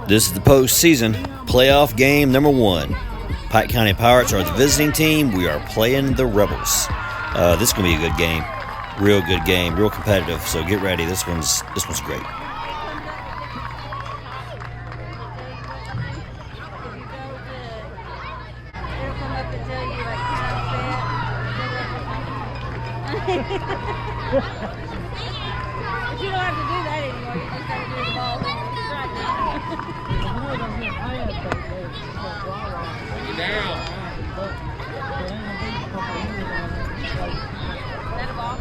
This is the postseason playoff game number 1. Pike County Pirates are the visiting team. We are playing the Rebels. This is going to be a good game. Real good game. Real competitive. So get ready. This one's great. But you don't have to do that anymore. You just got to do the ball. Down. Is that a ball?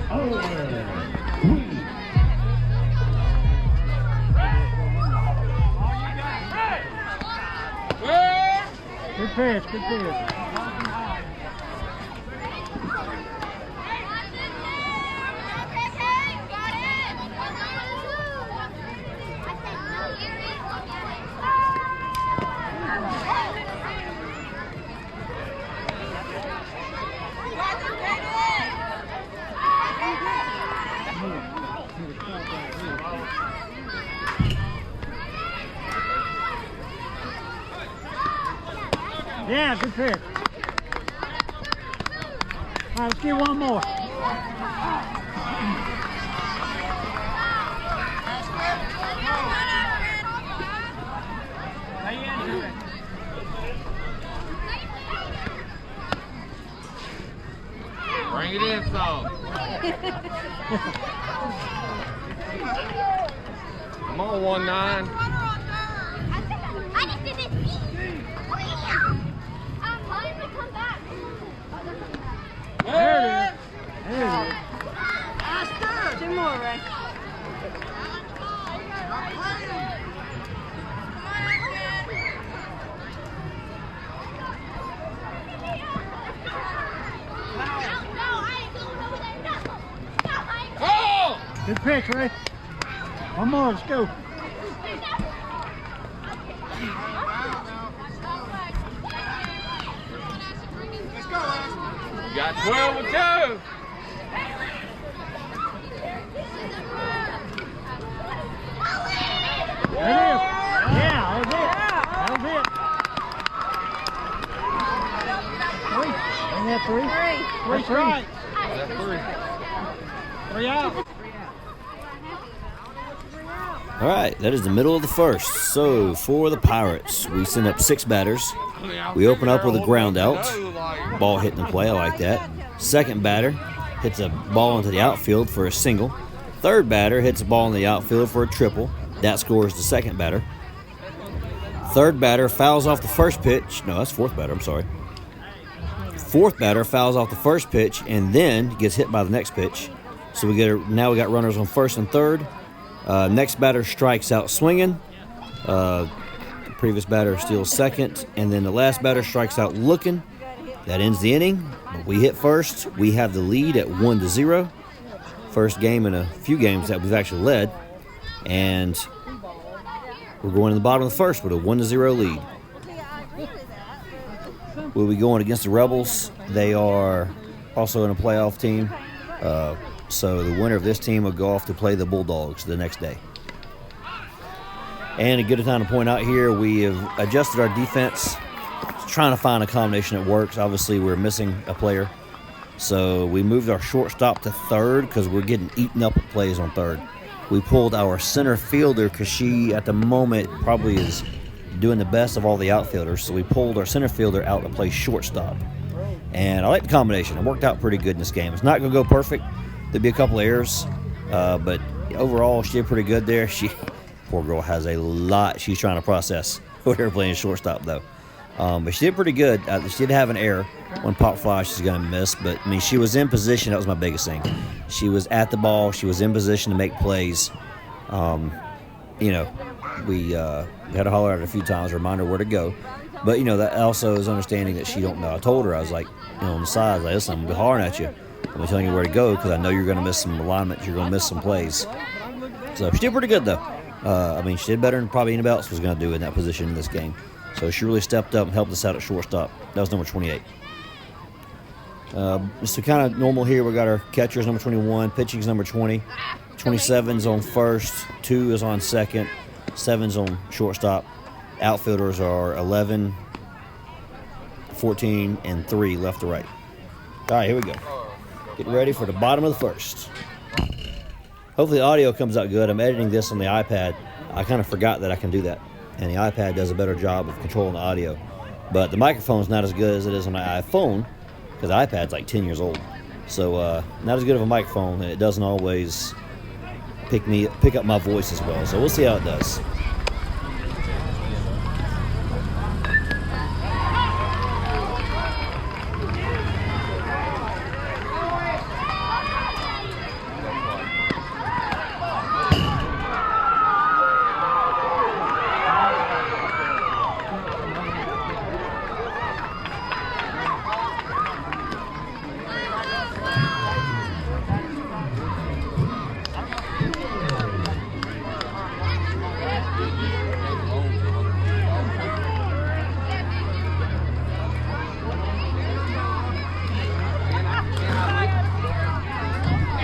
I was listening to you. All right. Good pitch, good pitch. Yeah, good pitch. All right, let's get one more. Bring it in, Saul. Come on, 1-9. There it is. There it is. Two more, Ray. Good pitch, Ray. One more, let's go. You got 12 with 2. There it is. Yeah, that was it. That was it. that three? Three. Three strikes. That's three. 3 out. All right, that is the middle of the first. So for the Pirates, we send up 6 batters. We open up with a ground out. Ball hitting the play, I like that. Second batter hits a ball into the outfield for a single. Third batter hits a ball in the outfield for a triple. That scores the second batter. Third batter fouls off the first pitch. No, that's fourth batter, I'm sorry. Fourth batter fouls off the first pitch and then gets hit by the next pitch. So now we got runners on first and third. Next batter strikes out swinging. The previous batter steals second. And then the last batter strikes out looking. That ends the inning. But we hit first. We have the lead at 1-0. First game in a few games that we've actually led. And we're going to the bottom of the first with a 1-0 lead. We'll be going against the Rebels. They are also in a playoff team. So the winner of this team will go off to play the Bulldogs the next day. And a good time to point out here, we have adjusted our defense, trying to find a combination that works. Obviously, we're missing a player. So we moved our shortstop to third because we're getting eaten up with plays on third. We pulled our center fielder because she, at the moment, probably is doing the best of all the outfielders. So we pulled our center fielder out to play shortstop. And I like the combination. It worked out pretty good in this game. It's not going to go perfect. There'll be a couple of errors, but overall, she did pretty good there. Poor girl has a lot she's trying to process with her playing shortstop, though. But she did pretty good. She did have an error. One pop fly she's going to miss, but, I mean, she was in position. That was my biggest thing. She was at the ball. She was in position to make plays. We had to holler at her a few times, remind her where to go. But, that also is understanding that she don't know. I told her, I was like, on the side, I was like, listen, I'm going to be hollering at you. I'm telling you where to go because I know you're going to miss some alignments. You're going to miss some plays. So she did pretty good, though. She did better than probably anybody else was going to do in that position in this game. So she really stepped up and helped us out at shortstop. That was number 28. So kind of normal here. We got our catchers, number 21. Pitching's number 20. 27's on first. 2 is on second. 7's on shortstop. Outfielders are 11, 14, and 3 left to right. All right, here we go. Get ready for the bottom of the first. Hopefully the audio comes out good. I'm editing this on the iPad. I kind of forgot that I can do that. And the iPad does a better job of controlling the audio. But the microphone's not as good as it is on my iPhone because the iPad's like 10 years old. So not as good of a microphone, and it doesn't always pick up my voice as well. So we'll see how it does.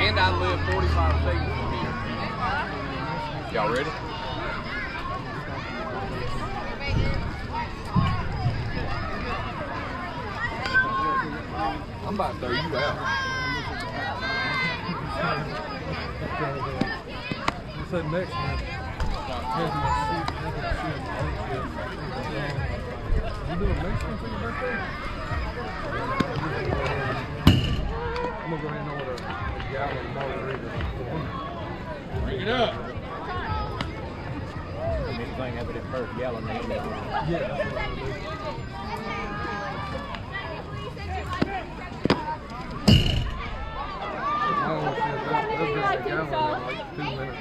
And I live 45 seconds from here. Y'all ready? I'm about to throw you out. What's that next one? You doing Mexican for your birthday? I'm gonna go ahead and order a gallon of margarita. Bring it up. Anything up at the first gallon, They'll drink a gallon in like 2 minutes.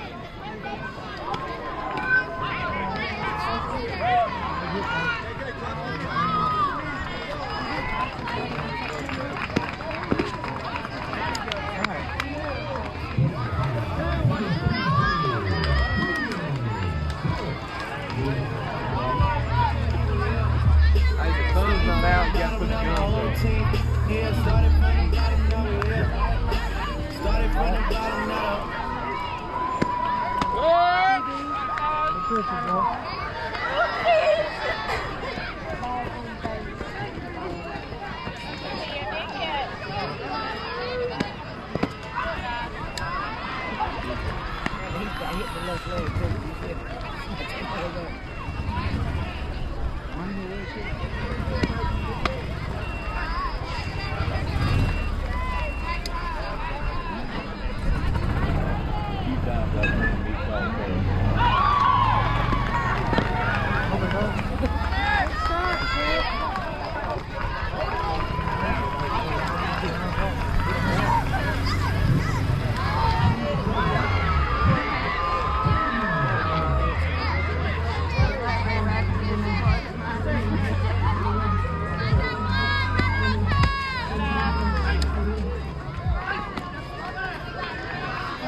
Hey, the sun's not out, you gotta put the guns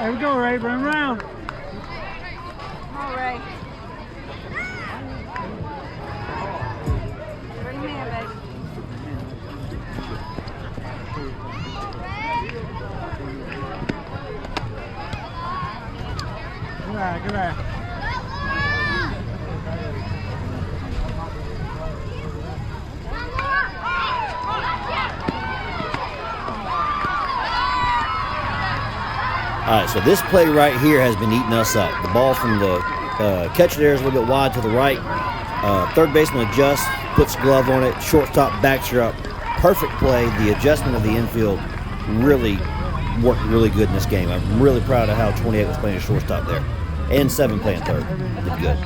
There we go, Ray. Run around. Come on, Ray. Bring him in, baby. Good eye, good eye. All right, so this play right here has been eating us up. The ball from the catcher there is a little bit wide to the right. Third baseman adjusts, puts glove on it. Shortstop backs her up. Perfect play. The adjustment of the infield really worked really good in this game. I'm really proud of how 28 was playing a shortstop there. And 7 playing third. Did good.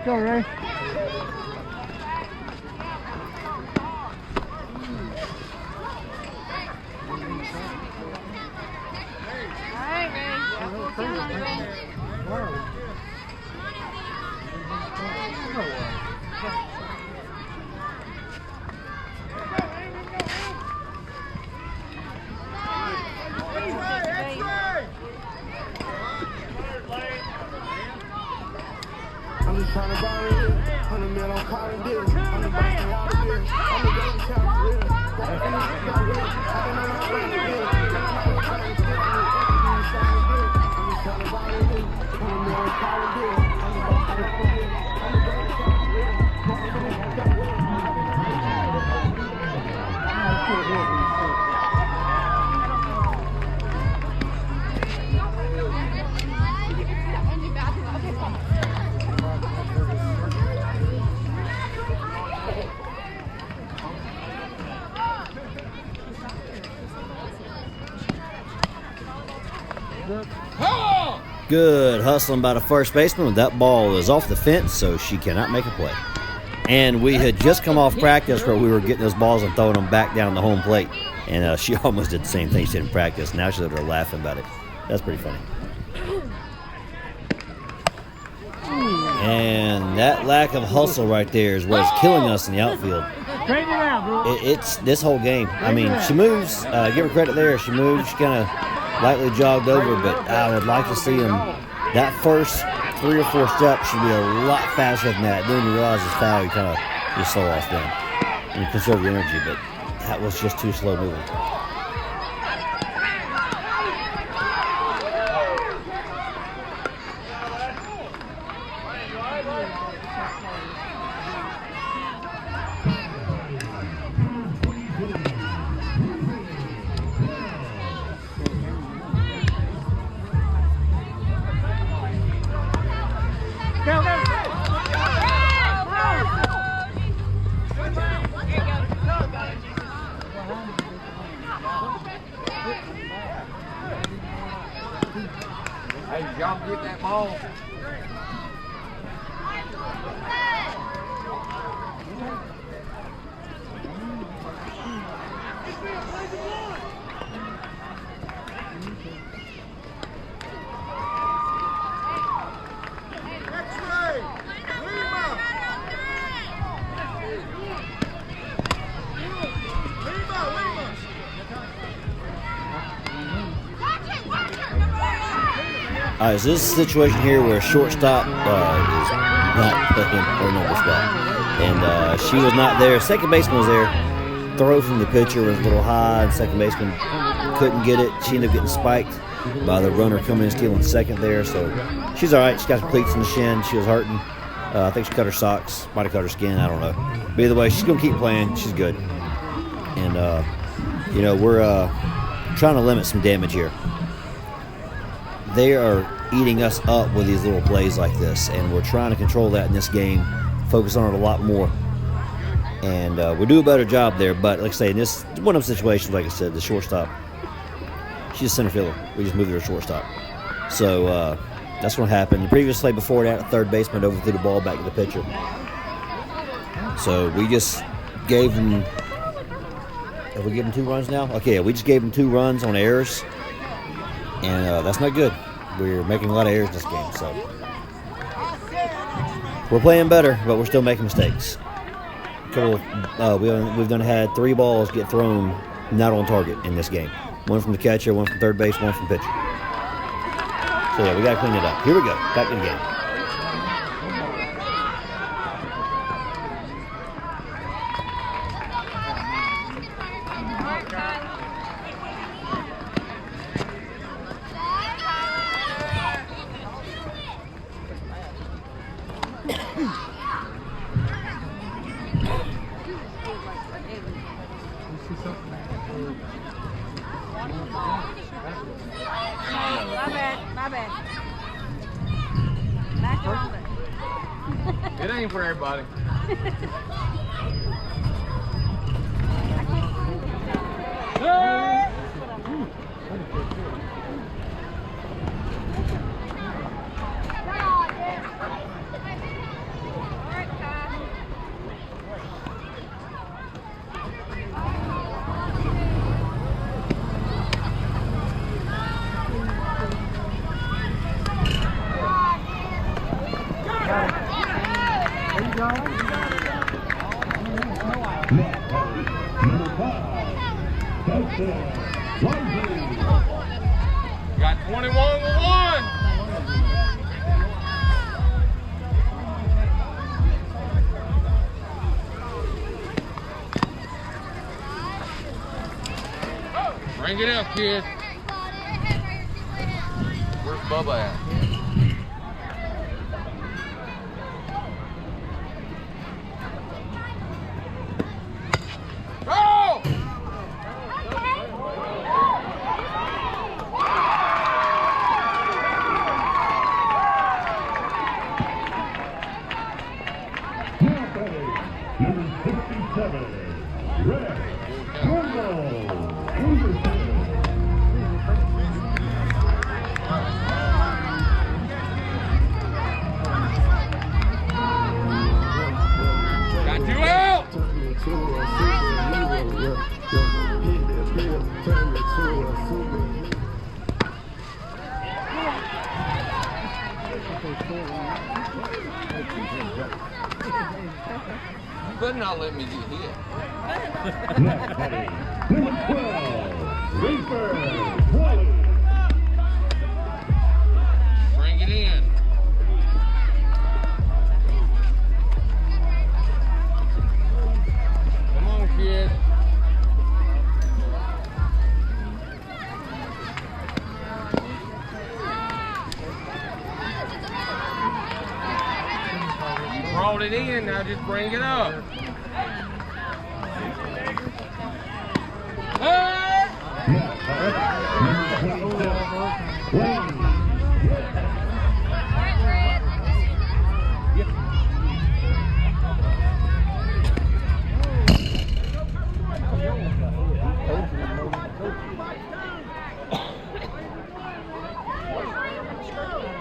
Go, Ray. All right, Ray. Don't get on it, Ray. I'm just trying to buy it. 100 mil on car and deal. I'm the boss of all the deals. I'm the baby child for real. I've been on my way to deal. I'm just trying to buy it. 100 mil on car and deal. I'm the boss of all the deals. I'm the baby child for real. Good hustling by the first baseman. That ball is off the fence, so she cannot make a play. And we had just come off practice where we were getting those balls and throwing them back down the home plate. And she almost did the same thing she did in practice. Now she's over there laughing about it. That's pretty funny. And that lack of hustle right there is what is killing us in the outfield. Straighten it out, bro. It's this whole game. I mean, she moves. Give her credit there. She moves. She kind of lightly jogged over, but I would like to see him. That first 3 or 4 steps should be a lot faster than that. Then when you realize it's foul, you kind of just slow off then. And you conserve your energy, but that was just too slow moving. Go, go. Hey, y'all get that ball. All right, so this is a situation here where shortstop is not playing her number spot. And she was not there. Second baseman was there. Throw from the pitcher was a little high, and second baseman couldn't get it. She ended up getting spiked by the runner coming in stealing second there. So she's all right. She got some cleats in the shin. She was hurting. I think she cut her socks. Might have cut her skin. I don't know. But either way, she's going to keep playing. She's good. And, you know, we're trying to limit some damage here. They are eating us up with these little plays like this, and we're trying to control that in this game, focus on it a lot more, and we do a better job there. But like I say, in this one of the situations, like I said, the shortstop, she's a center fielder. We just moved her to shortstop. So that's what happened. The previous play before that, the third baseman overthrew the ball back to the pitcher. So we just gave him. Have we given 2 runs now? Okay, we just gave him 2 runs on errors, and that's not good. We're making a lot of errors this game, so we're playing better, but we're still making mistakes. We've done had 3 balls get thrown not on target in this game. 1 from the catcher, 1 from third base, 1 from pitcher. So yeah, we got to clean it up. Here we go, back to the game. My bad. Back around it. It ain't for everybody. Got 21 with 1. Bring it up, kid. Where's Bubba at? Got 2 out. You better not let me get hit. Next batting, number 12, Reaper Wally. Bring it in. Come on, kid. You brought it in, now just bring it up. Hey! Next batting, number 27, Wayne.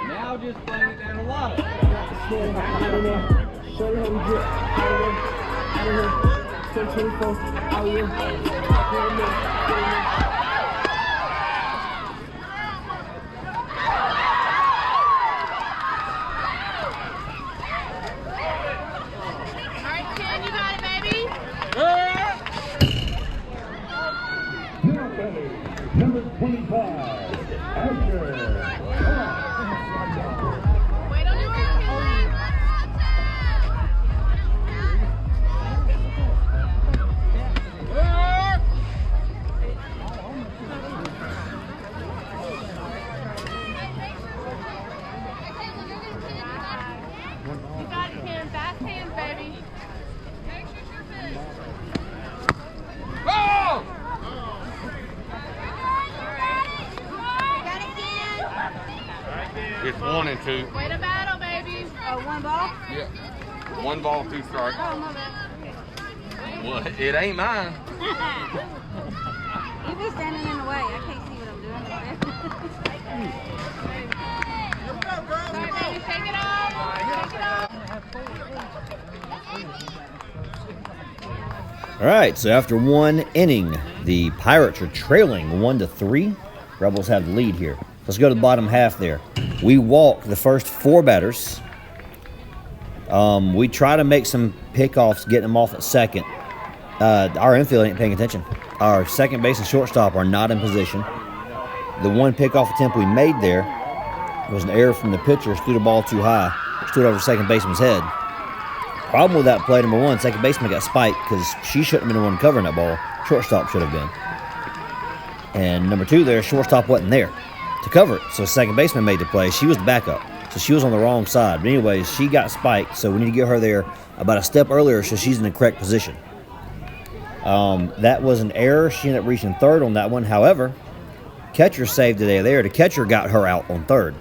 Now just bring it down a lot. Show you how we get out of here. Stay 24 out here. Alright, Ken, you got it, baby. Now batting, number 25, Asher. Wait on your round, Ken. You got it, Ken. Fast hands, baby. Oh! Got it, Ken. It's 1 and 2. Way to battle, baby. Oh, 1 ball? Yeah. 1 ball, 2 strikes. Oh, my bad. Well, it ain't mine. You're just standing in the way. I can't see what I'm doing. Shake it off. Shake it off. All right, so after one inning, the Pirates are trailing 1-3. Rebels have the lead here. Let's go to the bottom half there. We walk the first 4 batters. We try to make some pickoffs, getting them off at second. Our infield ain't paying attention. Our second base and shortstop are not in position. The one pickoff attempt we made there was an error from the pitcher, threw the ball too high, stood over second baseman's head. Problem with that play, number one, second baseman got spiked because she shouldn't have been the one covering that ball. Shortstop should have been. And number two there, shortstop wasn't there to cover it. So second baseman made the play. She was the backup. So she was on the wrong side. But anyways, she got spiked, so we need to get her there about a step earlier so she's in the correct position. That was an error. She ended up reaching third on that one. However, catcher saved the day there. The catcher got her out on third.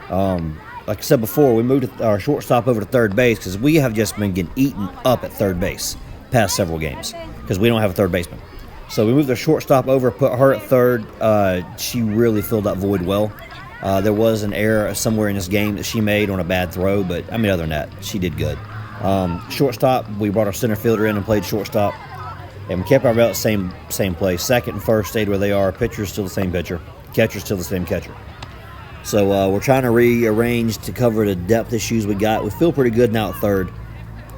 Like I said before, we moved our shortstop over to third base because we have just been getting eaten up at third base past several games because we don't have a third baseman. So we moved our shortstop over, put her at third. She really filled that void well. There was an error somewhere in this game that she made on a bad throw, but I mean, other than that, she did good. Shortstop, we brought our center fielder in and played shortstop, and we kept our belt same place. Second and first stayed where they are. Pitcher's still the same pitcher. Catcher's still the same catcher. So we're trying to rearrange to cover the depth issues we got. We feel pretty good now at third.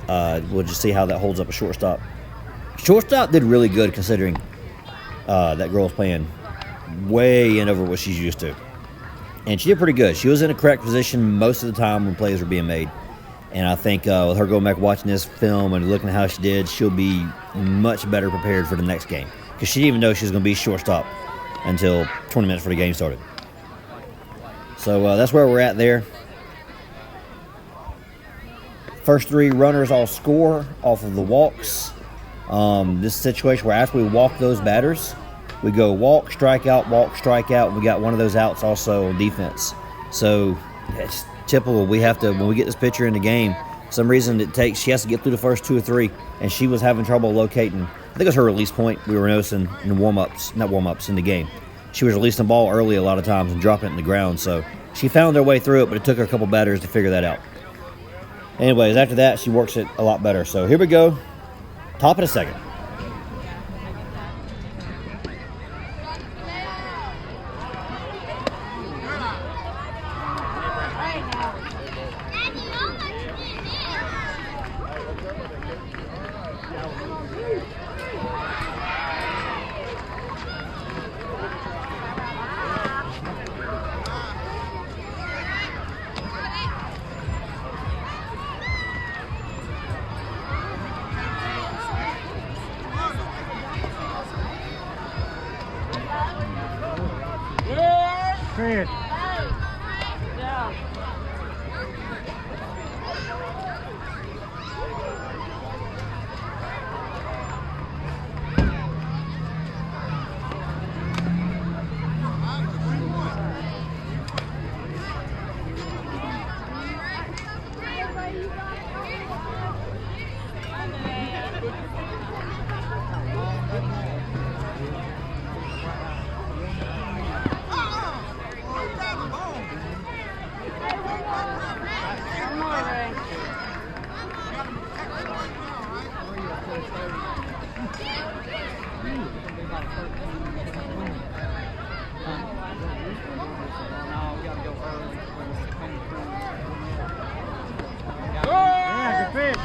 We'll just see how that holds up at shortstop. Shortstop did really good considering that girl's playing way in over what she's used to. And she did pretty good. She was in a correct position most of the time when plays were being made. And I think with her going back watching this film and looking at how she did, she'll be much better prepared for the next game. Because she didn't even know she was going to be shortstop until 20 minutes before the game started. So that's where we're at there. First 3 runners all score off of the walks. This situation where after we walk those batters, we go walk, strike out, walk, strike out. We got one of those outs also on defense. So it's typical. We have to, when we get this pitcher in the game, some reason she has to get through the first 2 or 3, and she was having trouble locating. I think it was her release point we were noticing in in the game. She was releasing the ball early a lot of times and dropping it in the ground. So she found her way through it, but it took her a couple batters to figure that out. Anyways, after that, she works it a lot better. So here we go. Top of the second. Chris. Yeah, good pitch.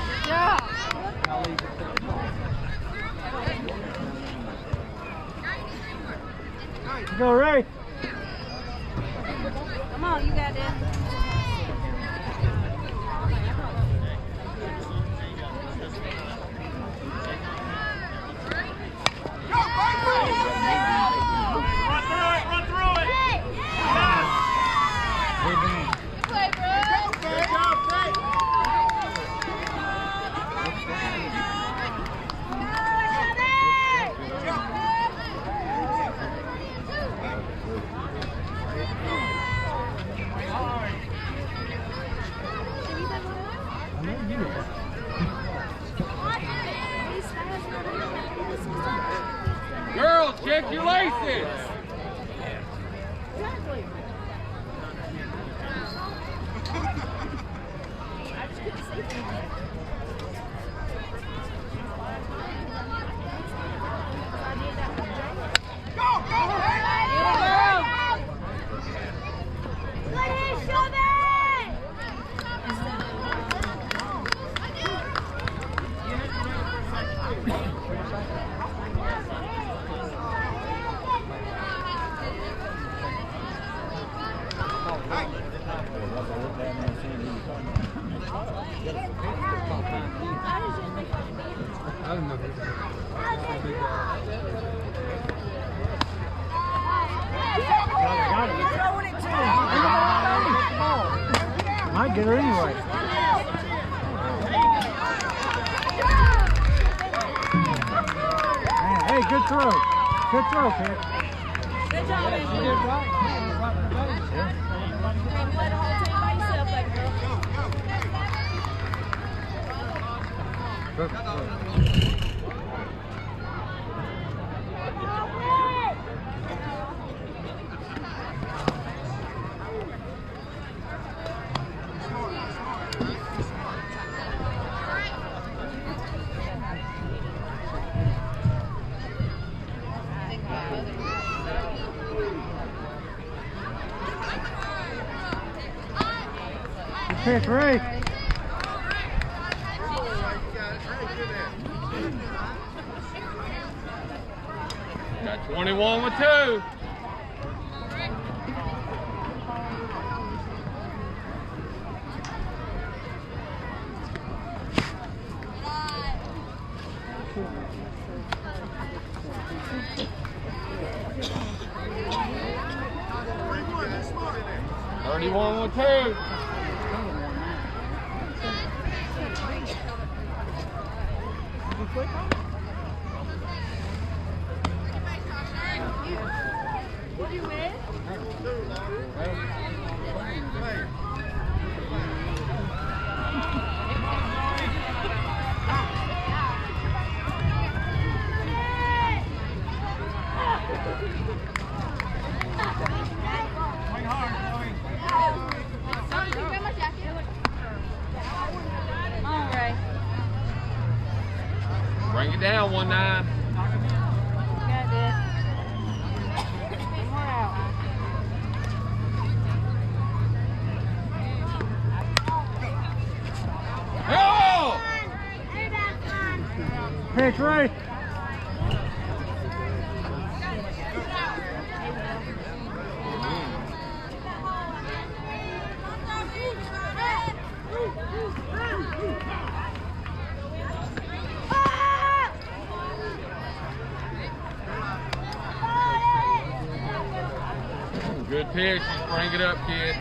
Go, Ray. Come on, you got it. Girls, check your laces. I don't know. Might get her anyway. Man, hey, good throw. Good throw, kid. Good job, She Andrew. did right. Yeah. You led the whole team by yourself, baby girl. Good throw. Good pitch, Ray. Got 21 with 2. Thirty-one with 2. Come on, Ray. Bring it down 1-9. You got this. One more out. Oh! Pitch, Ray. Good pitch. Just bring it up, kid.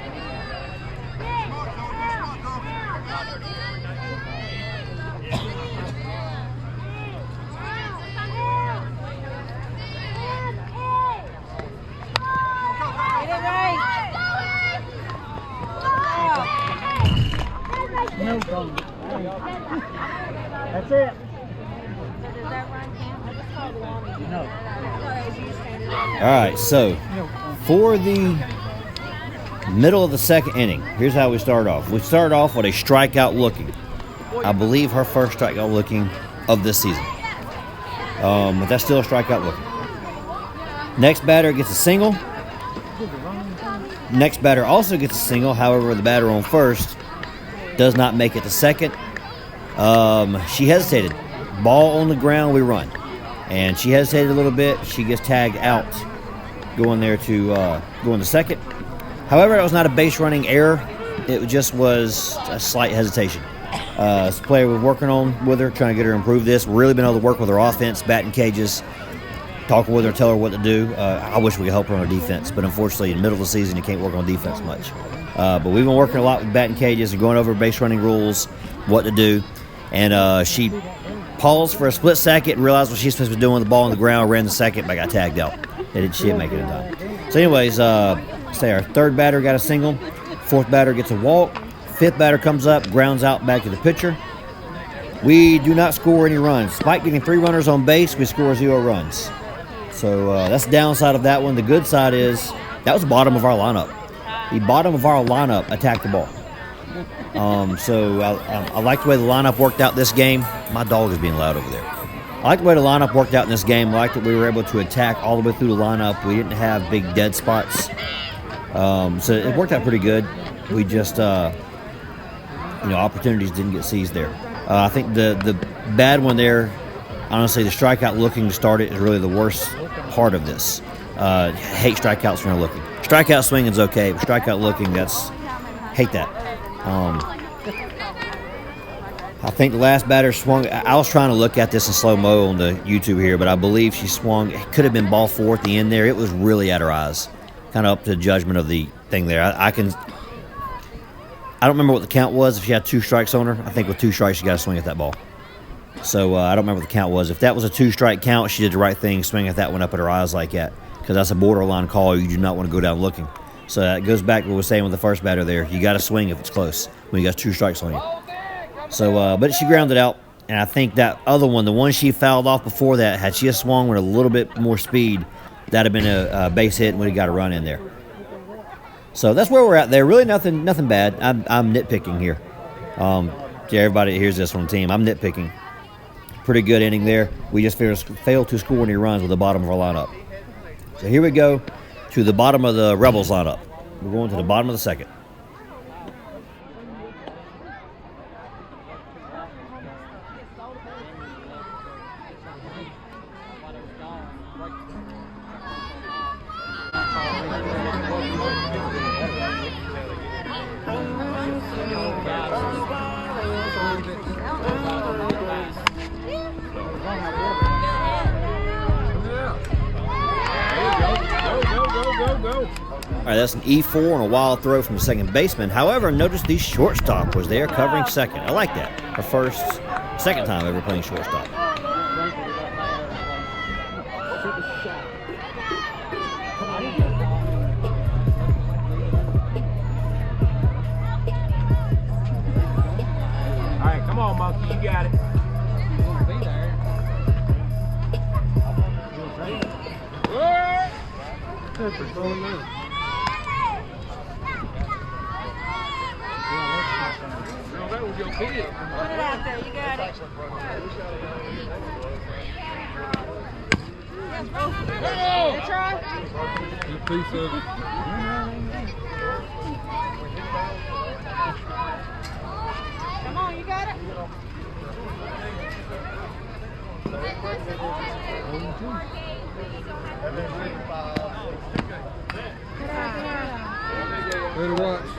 Get it, Ray. No problem. That's it. Does that run count? I just called Lonnie. No. All right, so for the middle of the second inning, here's how we start off. We start off with a strikeout looking. I believe her first strikeout looking of this season. But that's still a strikeout looking. Next batter gets a single. Next batter also gets a single. However, the batter on first does not make it to second. She hesitated. Ball on the ground, we run. And she hesitated a little bit. She gets tagged out going there to go into second. However, that was not a base running error. It just was a slight hesitation. This player was working on with her, trying to get her to improve this. Really been able to work with her offense, batting cages, talking with her, tell her what to do. I wish we could help her on her defense, but unfortunately, in the middle of the season, you can't work on defense much. But we've been working a lot with batting cages and going over base running rules, what to do. And she paused for a split second, realized what she's supposed to be doing with the ball on the ground, ran the second, but got tagged out. She didn't make it in time. So anyways, say our third batter got a single, fourth batter gets a walk, fifth batter comes up, grounds out back to the pitcher. We do not score any runs. Despite getting 3 runners on base, we score 0 runs. So that's the downside of that one. The good side is that was the bottom of our lineup. The bottom of our lineup attacked the ball. So I like the way the lineup worked out this game. My dog is being loud over there. I like the way the lineup worked out in this game. I like that we were able to attack all the way through the lineup. We didn't have big dead spots. So it worked out pretty good. We just, opportunities didn't get seized there. I think the bad one there, honestly, the strikeout looking to start it is really the worst part of this. Hate strikeouts when they're looking. Strikeout swinging is okay, but strikeout looking, hate that. I think the last batter swung. I was trying to look at this in slow-mo on the YouTube here, but I believe she swung. It could have been ball 4 at the end there. It was really at her eyes. Kind of up to the judgment of the thing there. I don't remember what the count was if she had 2 strikes on her. I think with 2 strikes, you got to swing at that ball. So I don't remember what the count was. If that was a 2-strike count, she did the right thing, swing at that one up at her eyes like that, because that's a borderline call. You do not want to go down looking. So that goes back to what we were saying with the first batter there. You got to swing if it's close when you got 2 strikes on you. So, but she grounded out, and I think that other one, the one she fouled off before that, had she swung with a little bit more speed, that'd have been a base hit and would have got a run in there. So that's where we're at there. Really nothing bad. I'm nitpicking here. Yeah, everybody that hears this on the team, I'm nitpicking. Pretty good inning there. We just failed to score any runs with the bottom of our lineup. So here we go to the bottom of the Rebels lineup. We're going to the bottom of the second. All right, that's an E4 and a wild throw from the second baseman. However, notice the shortstop was there covering second. I like that. Her second time ever playing shortstop. All right, come on, Monkey, you got it. That was your kid. Put it out there. You got it. Good try. Good piece of it. Come on, you got it. Better watch.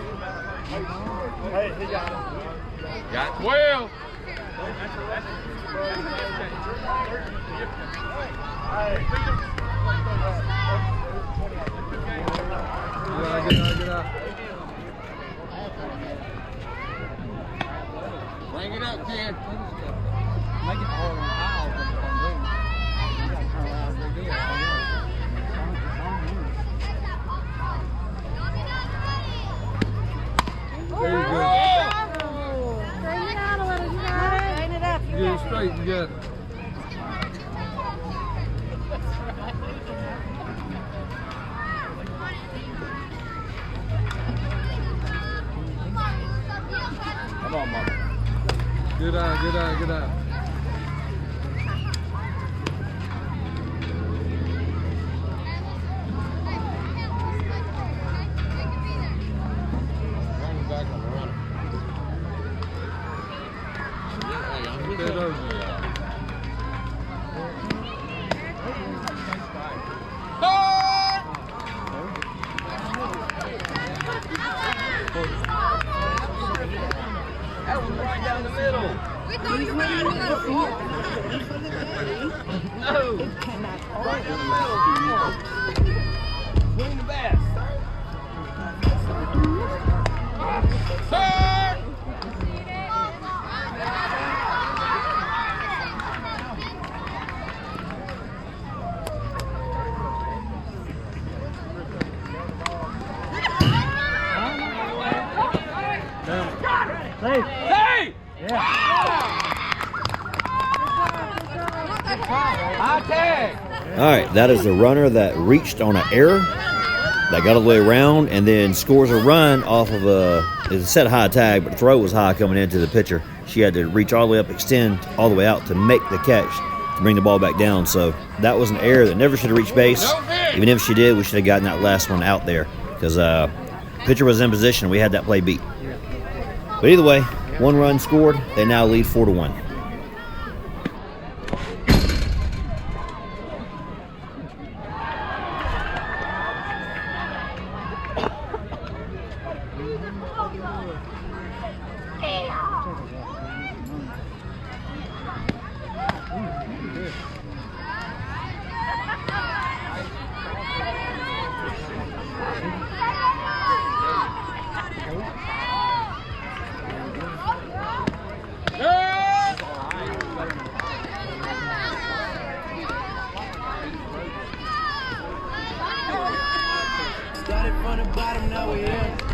Got 12. Get out. Bring it up, kid. Make it hard on Kyle when it's on them. You gotta turn around and do it. There you go. Straighten it out a little. You got it. Straighten it up. You Get it got it. straight. You got it. Come on, Mama. Good eye. Bring it back on the runner. Get that over. That was right down the middle. No. Right down the middle. Swing the bat. Sir! Hey! High tag! All right, that is the runner that reached on an error, that got all the way around, and then scores a run off of it said high tag, but the throw was high coming into the pitcher. She had to reach all the way up, extend all the way out to make the catch, to bring the ball back down. So that was an error that never should have reached base. Even if she did, we should have gotten that last one out there, because pitcher was in position. We had that play beat. But either way, 1 run scored. They now lead 4-1.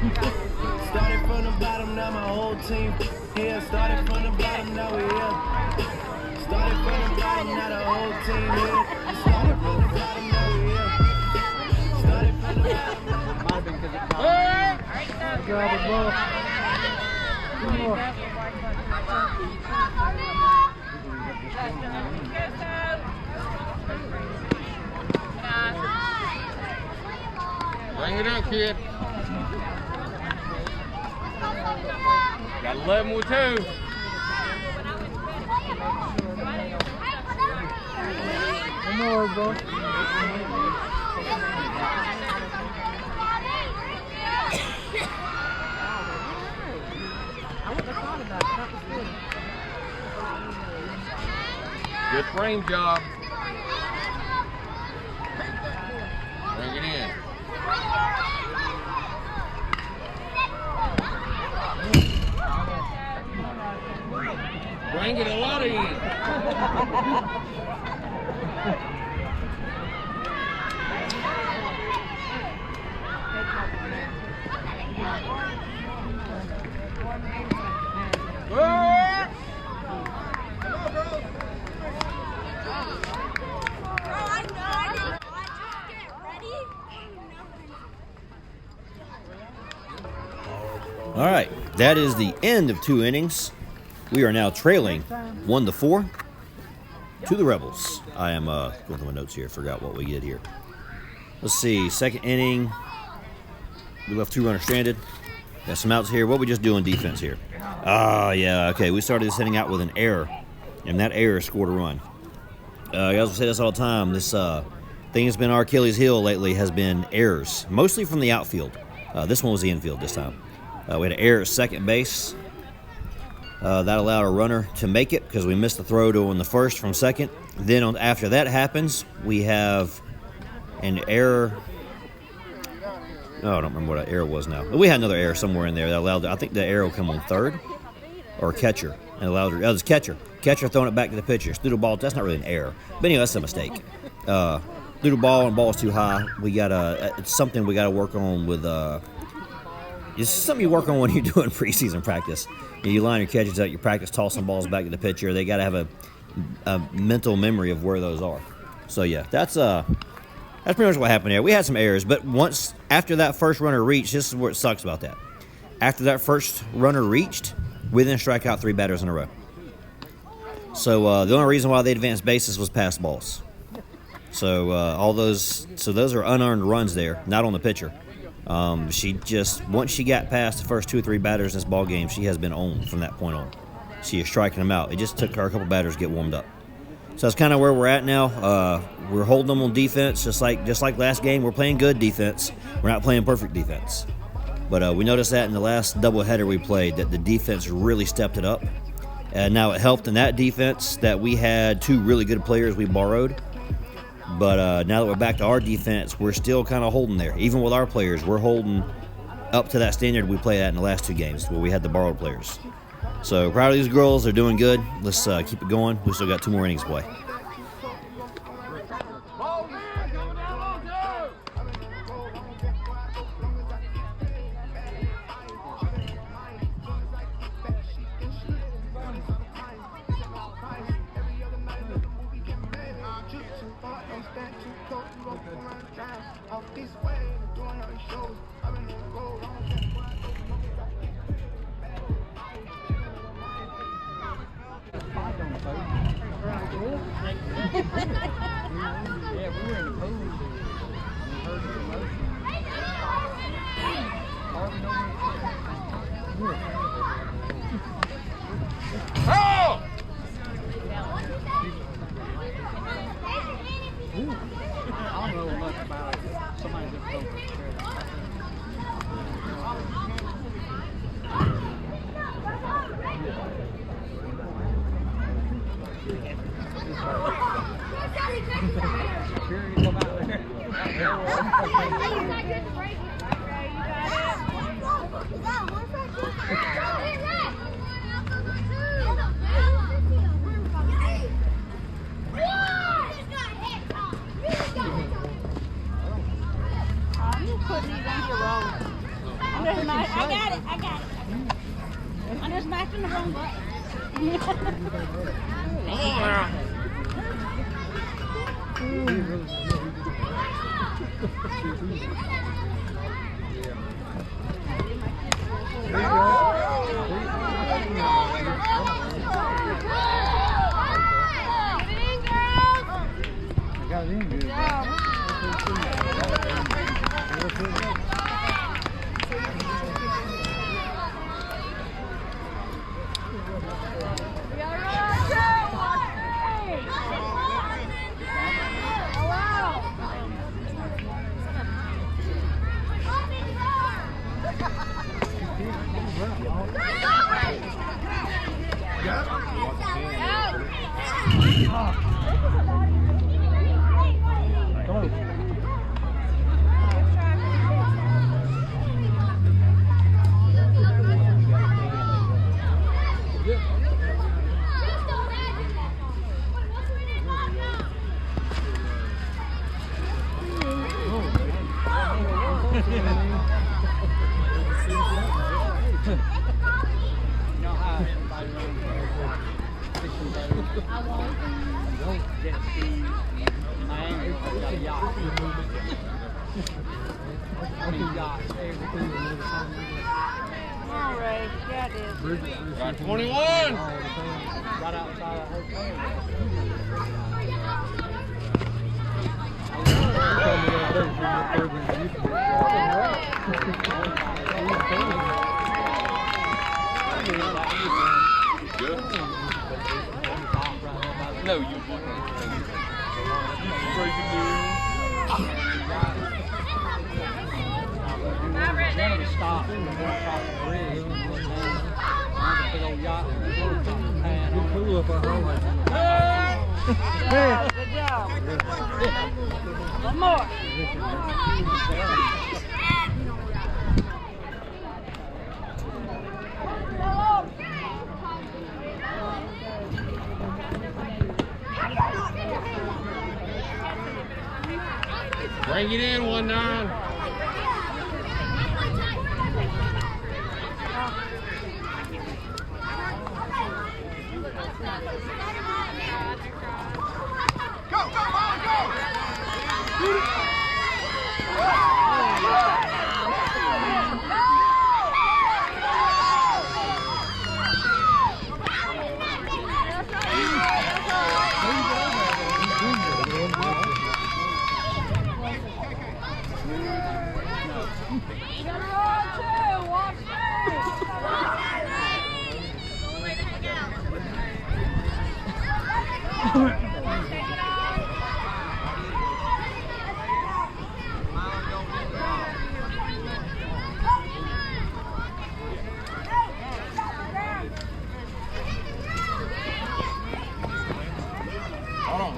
Started from the bottom, now my whole team here. Started from the bottom, now we here. Started from the bottom, now the whole team here. Started from the bottom, now we here. Started from the bottom. Might have been because it caught. Good job, ball. One more. Bring it up, kid. Got 11 with 2. One more, bro. Good frame job. Bring it in. Bring it a lot in. All right, that is the end of 2 innings. We are now trailing 1-4 to the Rebels. I am going through my notes here. Forgot what we did here. Let's see. Second inning, we left 2 runners stranded. Got some outs here. What we just do on defense here? Yeah. Okay, we started this inning out with an error, and that error scored a run. Guys will say this all the time. This thing that's been our Achilles heel lately has been errors, mostly from the outfield. This one was the infield this time. We had an error at second base. That allowed a runner to make it because we missed the throw to on the first from second. Then after that happens, we have an error. Oh, I don't remember what that error was now. But we had another error somewhere in there that allowed, I think the error will come on third or catcher. And allowed, it was catcher. Catcher throwing it back to the pitcher. Threw the ball. That's not really an error. But anyway, that's a mistake. Threw the ball and the ball is too high. It's something we got to work on with. It's something you work on when you're doing preseason practice. You line your catches out, you practice tossing balls back to the pitcher. They got to have a mental memory of where those are. So yeah, that's pretty much what happened there. We had some errors, but once after that first runner reached, this is where it sucks about that. After that first runner reached, we then strike out 3 batters in a row. So the only reason why they advanced bases was pass balls. So those are unearned runs there, not on the pitcher. Once she got past the first 2 or 3 batters in this ball game, she has been on from that point on. She is striking them out. It just took her a couple batters to get warmed up. So that's kind of where we're at now. We're holding them on defense, just like last game. We're playing good defense. We're not playing perfect defense. But we noticed that in the last doubleheader we played, that the defense really stepped it up. And now it helped in that defense that we had 2 really good players we borrowed. But now that we're back to our defense, we're still kind of holding there. Even with our players, we're holding up to that standard we played at in the last 2 games where we had the borrowed players. So proud of these girls. They're doing good. Let's keep it going. We still got 2 more innings to play. Yeah, we were in the pool. We heard the emotion. Harvey knows Oh! I don't know much about it. Somebody just told me. Sure, you come out there. You put these on your roll. There's my hitting the wrong button. Got it in good. All right, yeah, it is. Got 21. Right outside of her Good. No, you breaking news. stop and one across the bridge. And a big old yacht and you pull up a hole. Good job. One more. Bring it in, 1-9.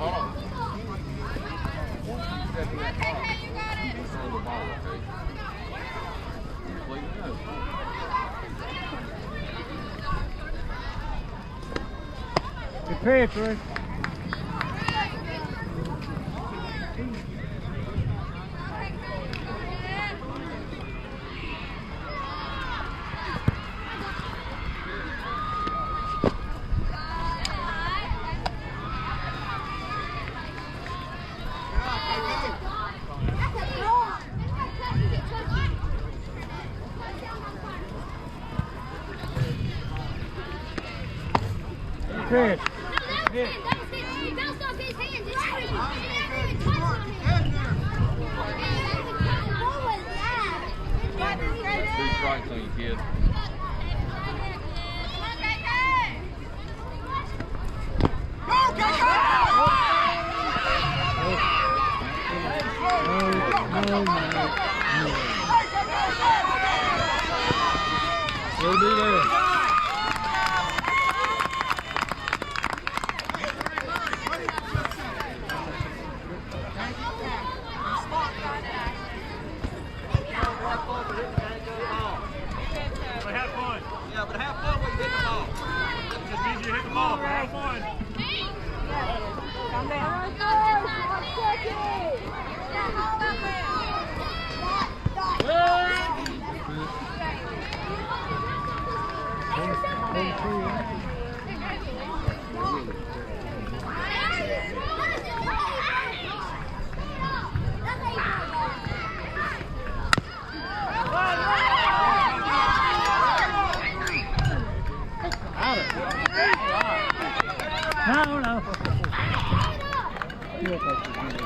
Hold on. Good pitch, Rick. Pitch. Two strikes on you, kid. We'll be there. Come down. Thank you. still think she's going to be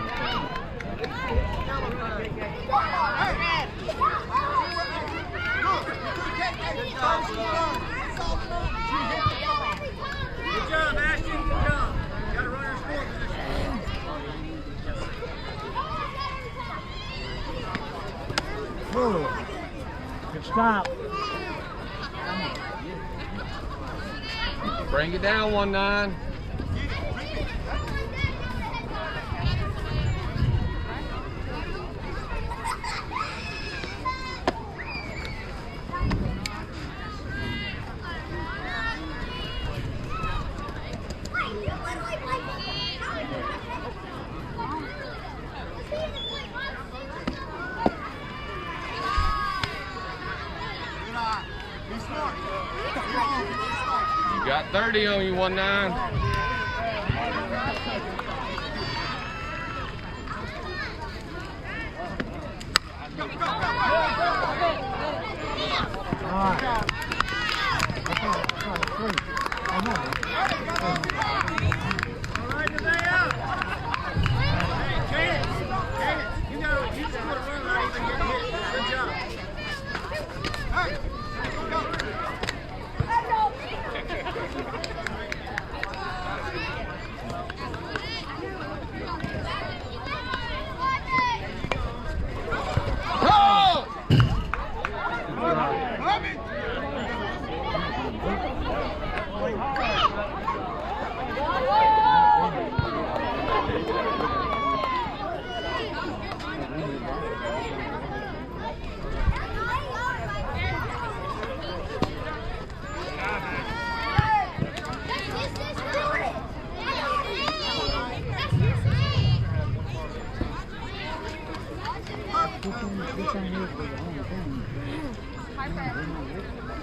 Good job, Ashton. Good job. You got to run your score position. Good stop. Bring it down, 1-9. You got 30 on you, 1-9.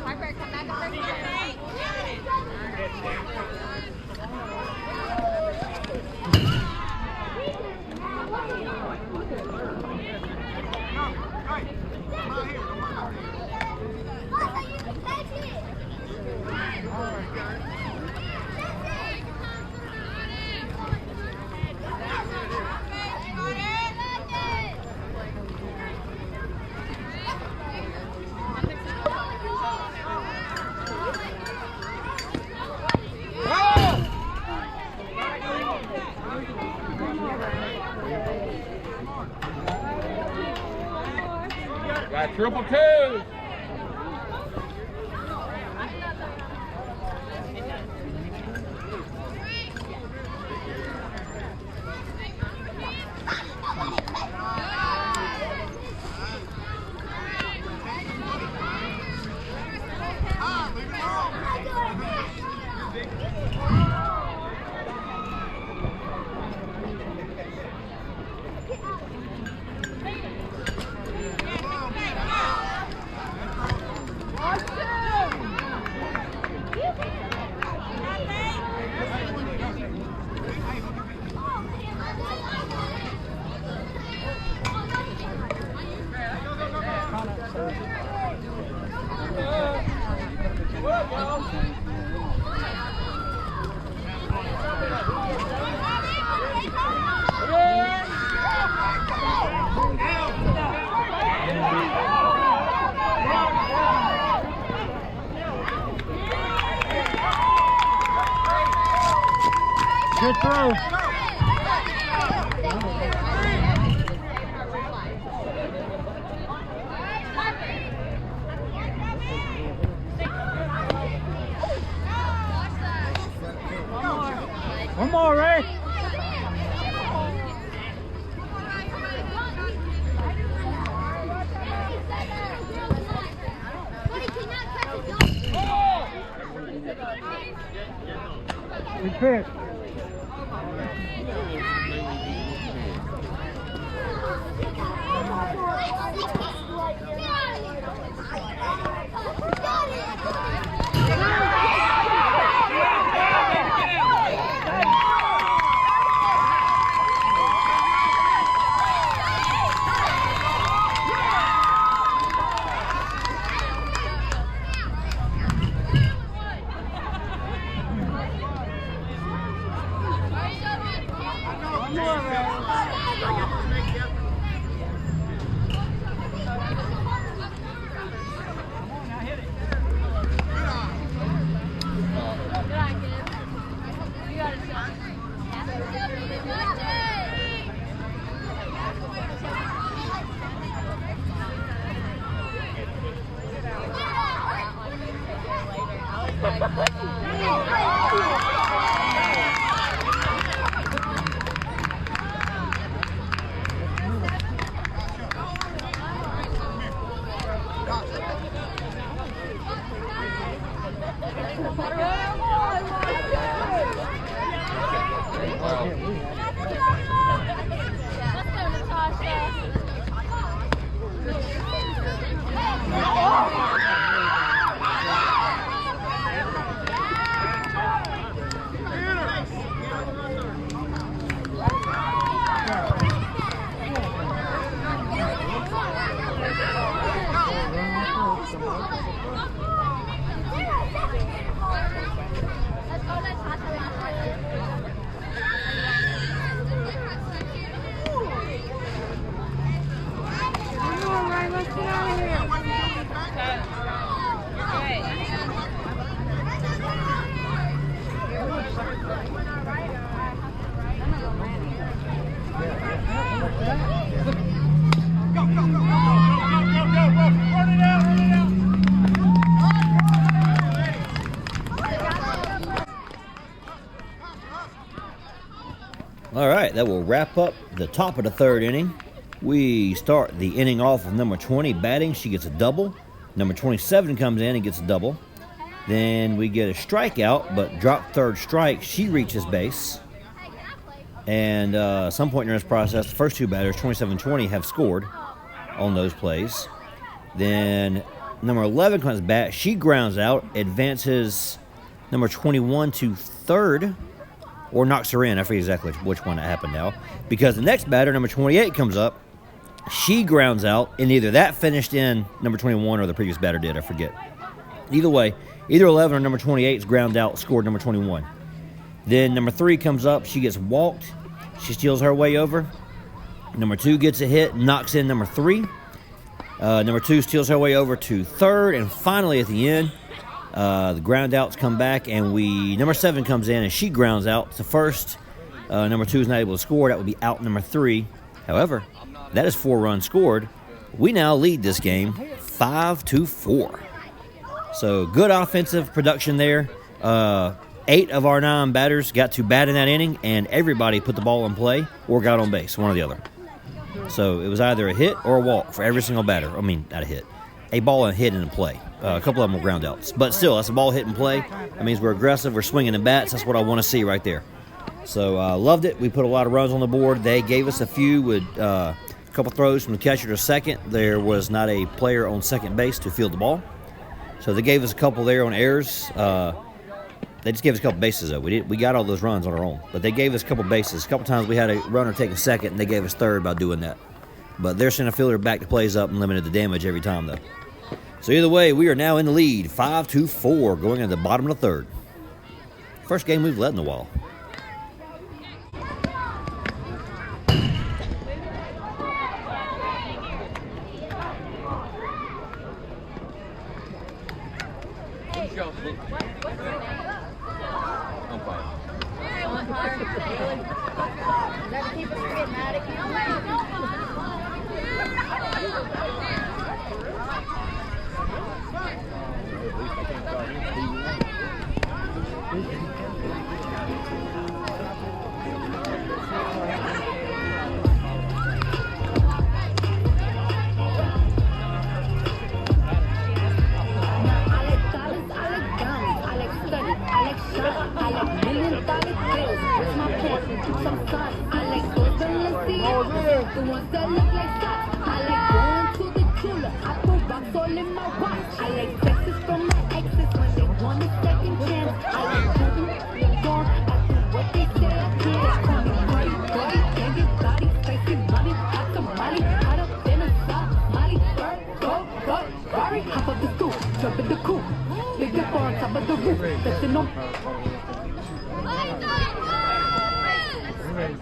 Harper, come back to first. Got triple twos. Good throw. One more, Ray. Good pitch. Good eye, kid. You got it, son. Let's go, All right, that will wrap up the top of the third inning. We start the inning off with number 20 batting. She gets a double. Number 27 comes in and gets a double. Then we get a strikeout, but drop third strike. She reaches base. And at some point during this process, the first two batters, 27-20, have scored on those plays. Then number 11 comes back. She grounds out, advances number 21 to third, or knocks her in. I forget exactly which one that happened now. Because the next batter, number 28, comes up. She grounds out, and either that finished in number 21 or the previous batter did. I forget. Either way, either 11 or number 28 is ground out, scored number 21. Then number 3 comes up. She gets walked. She steals her way over. Number 2 gets a hit, knocks in number 3. Number 2 steals her way over to third. And finally, at the end, the ground outs come back, and number 7 comes in, and she grounds out to first. Number 2 is not able to score. That would be out number 3. However, that is 4 runs scored. We now lead this game 5-4. So good offensive production there. 8 of our 9 batters got to bat in that inning, and everybody put the ball in play or got on base, one or the other. So it was either a hit or a walk for every single batter. I mean, not a hit. A ball and hit in a play. A couple of them were ground outs. But still, that's a ball hit and play. That means we're aggressive. We're swinging the bats. That's what I want to see right there. So loved it. We put a lot of runs on the board. They gave us a few with a couple throws from the catcher to second. There was not a player on second base to field the ball. So they gave us a couple there on errors. They just gave us a couple bases, though. We got all those runs on our own. But they gave us a couple bases. A couple times we had a runner take a second, and they gave us third by doing that. But their center fielder backed the plays up and limited the damage every time, though. So either way, we are now in the lead, 5-4, going into the bottom of the third. First game we've led in a while.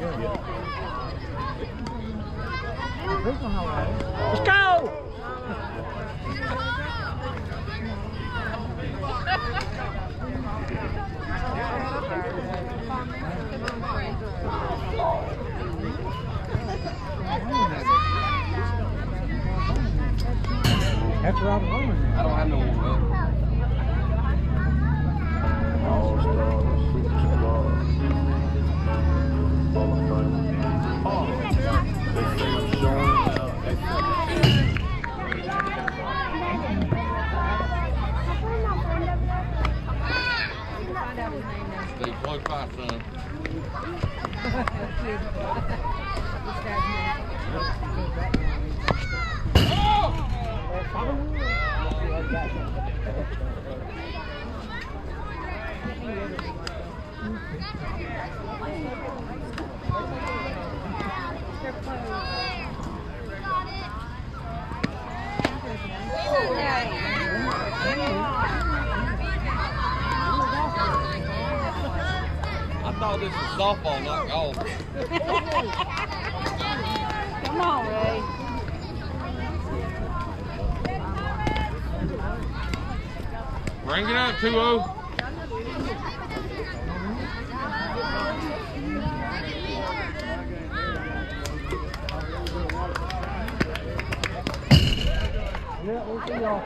Let's go! That's Robert Owen. I don't have no one. All-Star, Superstar, Hall of Fame. They say I'm showing out. Stay close by, son. I thought this was softball, not golf. Come on, Ray. Bring it up, 2-0. Yeah, we'll see y'all.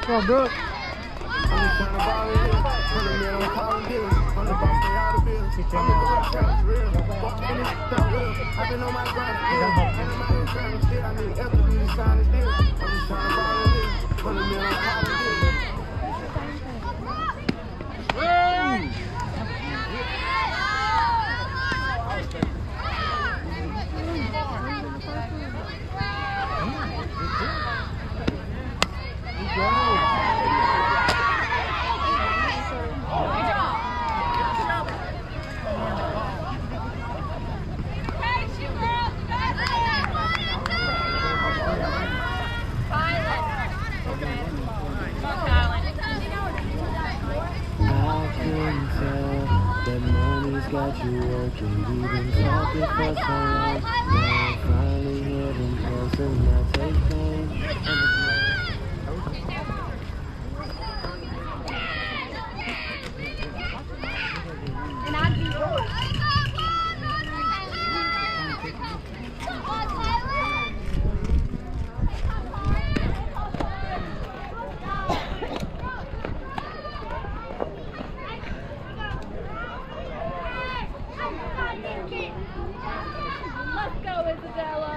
Come on, Brooke. I've been on my grind, I need effort to be sign this deal. I'm just trying to buy this. $100 million got you working, we've been talking for so long. Now I'm finally getting closer, now take pain. And I'd be Let's go, Isabella.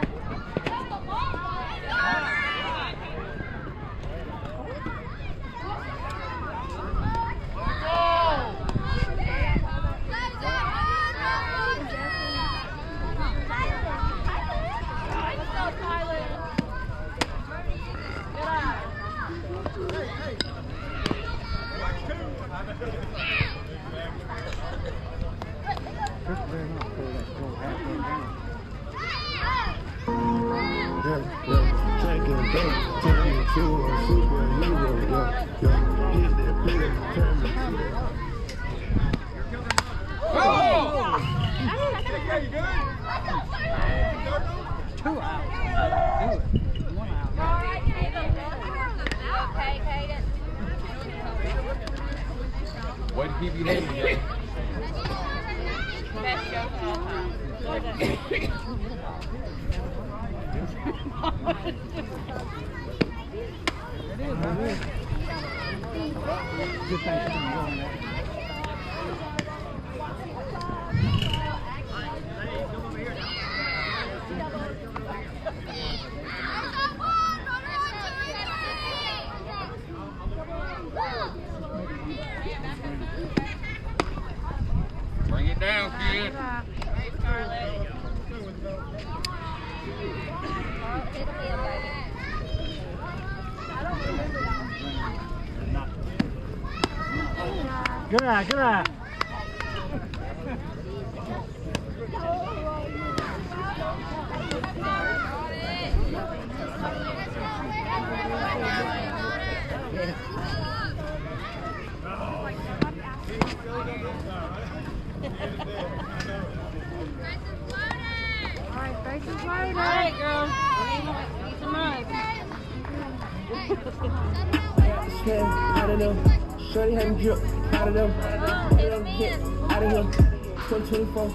Way to keep your head together. Best joke of all time. Good thing she's been doing that. Bring it down, kid. I don't remember that. Good eye, good eye. All right, girls. We need some runs. Out of them. Shorty had him drip. Out of them. Out of him. 2024.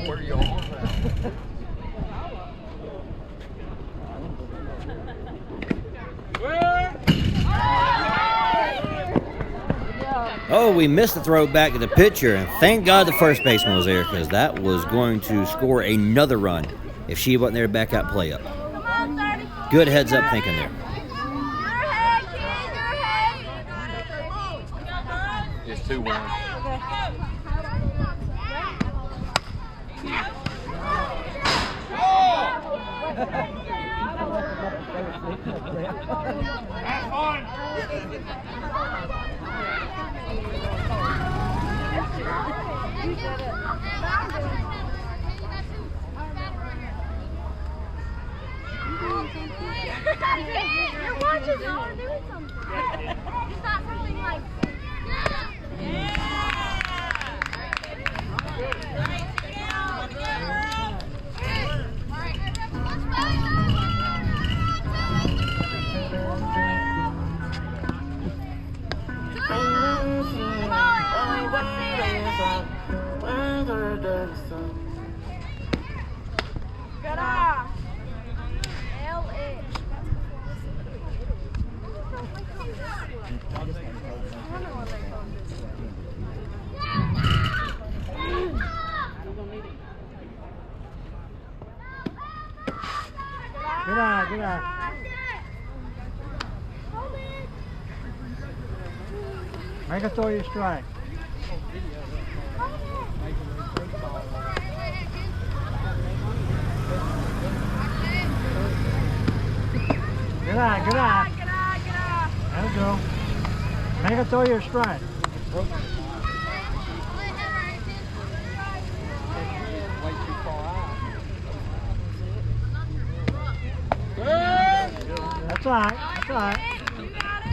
Where you on that? Oh, we missed the throw back to the pitcher, and thank God the first baseman was there because that was going to score another run if she wasn't there to back out play up. Good heads up thinking there. It's 2-1. Your watch is on doing something. It's not something like. Good eye. L.A. Good eye, good eye. Make her throw you a strike. Good eye, good eye. There we go. Make her throw you a strike. Way too far out. That's all right, that's all right.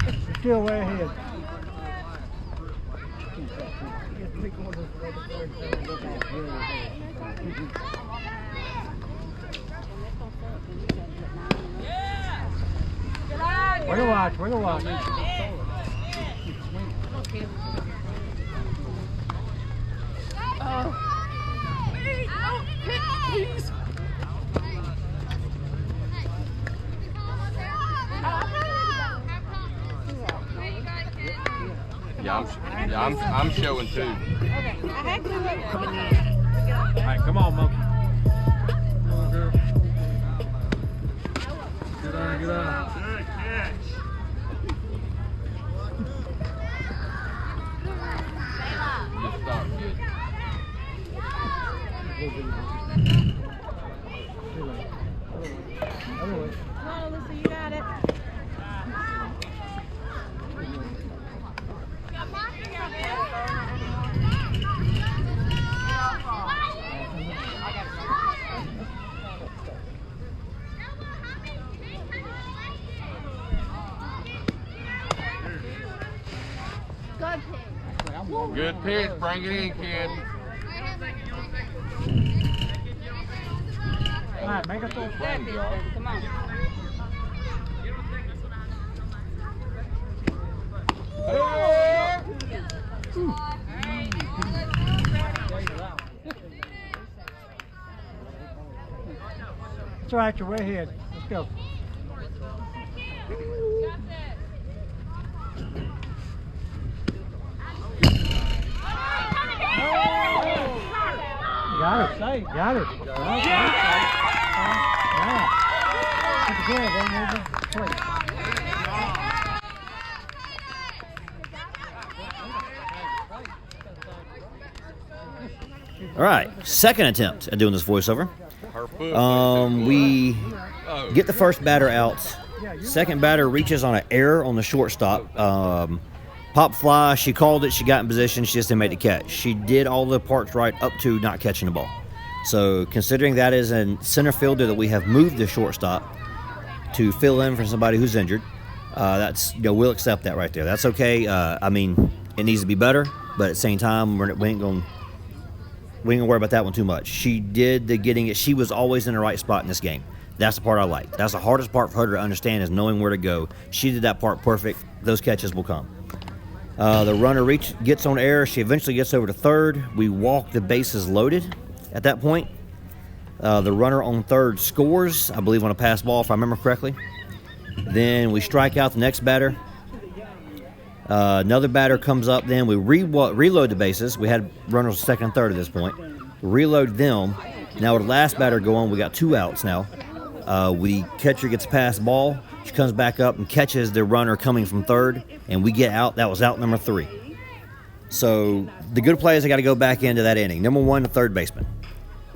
You're still way ahead. Where to watch, where to watch. Yeah, I'm showing 2. All right, come on, monkey. Come on, girl. Good eye, good eye. Just stop. Good. Come on, Alyssa, you got it. Good pitch. Bring it in, kid. All right, make her throw. Come on. That's all right, you're way ahead. Let's go. Got it. Got it. Yeah. Keep it going. Don't move it. Play. All right, second attempt at doing this voiceover. We get the first batter out. Second batter reaches on an error on the shortstop. Pop fly, she called it, she got in position, she just didn't make the catch. She did all the parts right up to not catching the ball. So considering that is a center fielder that we have moved to shortstop to fill in for somebody who's injured, that's, we'll accept that right there. That's okay. I mean, it needs to be better, but at the same time, we ain't gonna worry about that one too much. She did the getting it. She was always in the right spot in this game. That's the part I like. That's the hardest part for her to understand, is knowing where to go. She did that part perfect. Those catches will come. The runner gets on error. She eventually gets over to third. We walk the bases loaded at that point. The runner on third scores, I believe on a pass ball, if I remember correctly. Then we strike out the next batter. Another batter comes up. Then we reload the bases. We had runners second and third at this point. Reload them. Now with the last batter go on, we got 2 outs now. The catcher gets past ball. She comes back up and catches the runner coming from third, and we get out. That was out number 3. So the good players have got to go back into that inning. Number 1, the third baseman.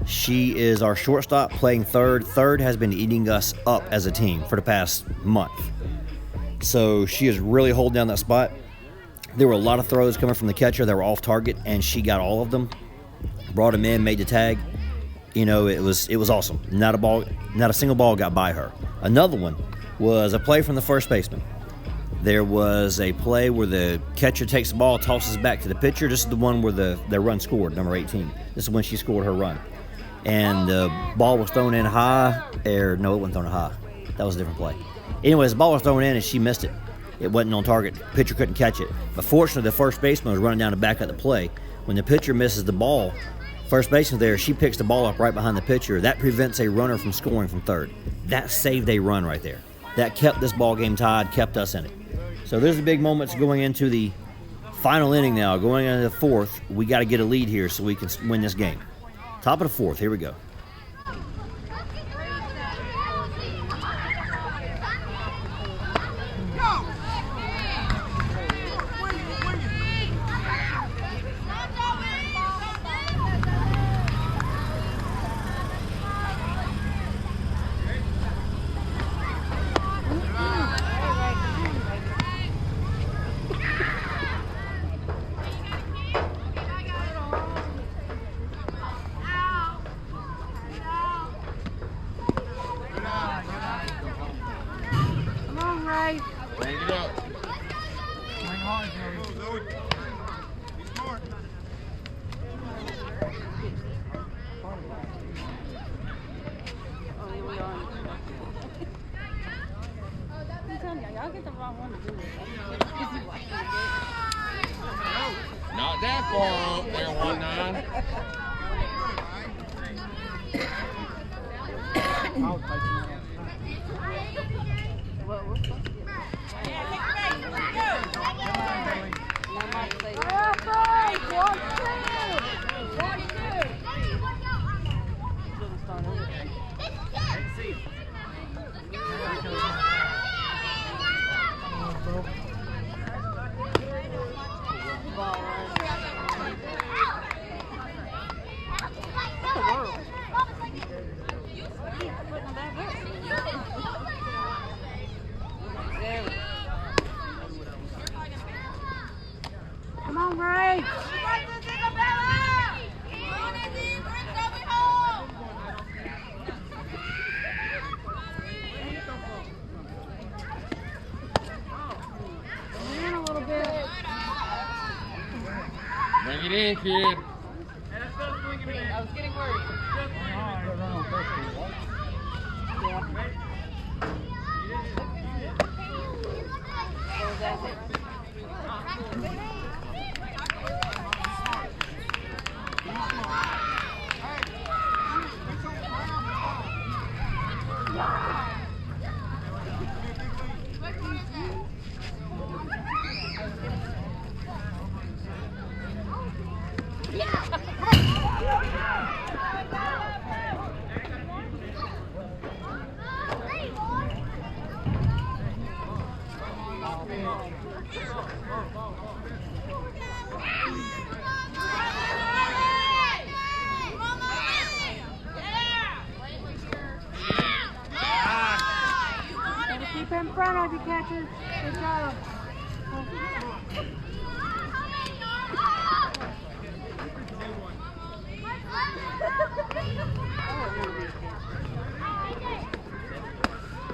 She is our shortstop playing third. Third has been eating us up as a team for the past month. So she is really holding down that spot. There were a lot of throws coming from the catcher that were off target, and she got all of them. Brought him in, made the tag. It was awesome. Not a single ball got by her. Another one was a play from the first baseman. There was a play where the catcher takes the ball, tosses back to the pitcher. This is the one where the run scored, number 18. This is when she scored her run. And the ball was thrown in high. No, it wasn't thrown in high. That was a different play. Anyways, the ball was thrown in and she missed it. It wasn't on target. The pitcher couldn't catch it. But fortunately, the first baseman was running down to back up the play. When the pitcher misses the ball, first baseman there, she picks the ball up right behind the pitcher. That prevents a runner from scoring from third. That saved a run right there. That kept this ball game tied, kept us in it. So there's the big moments going into the final inning now. Going into the fourth, we got to get a lead here so we can win this game. Top of the fourth, here we go. Bring it up. Swing hard, Joey. Y'all get the wrong one to do it. Not that far up there, 1-9. I'll take you. Come on, Ray. In a little bit. Bring it in, kid. I was getting worried. front of you, catcher. Good job.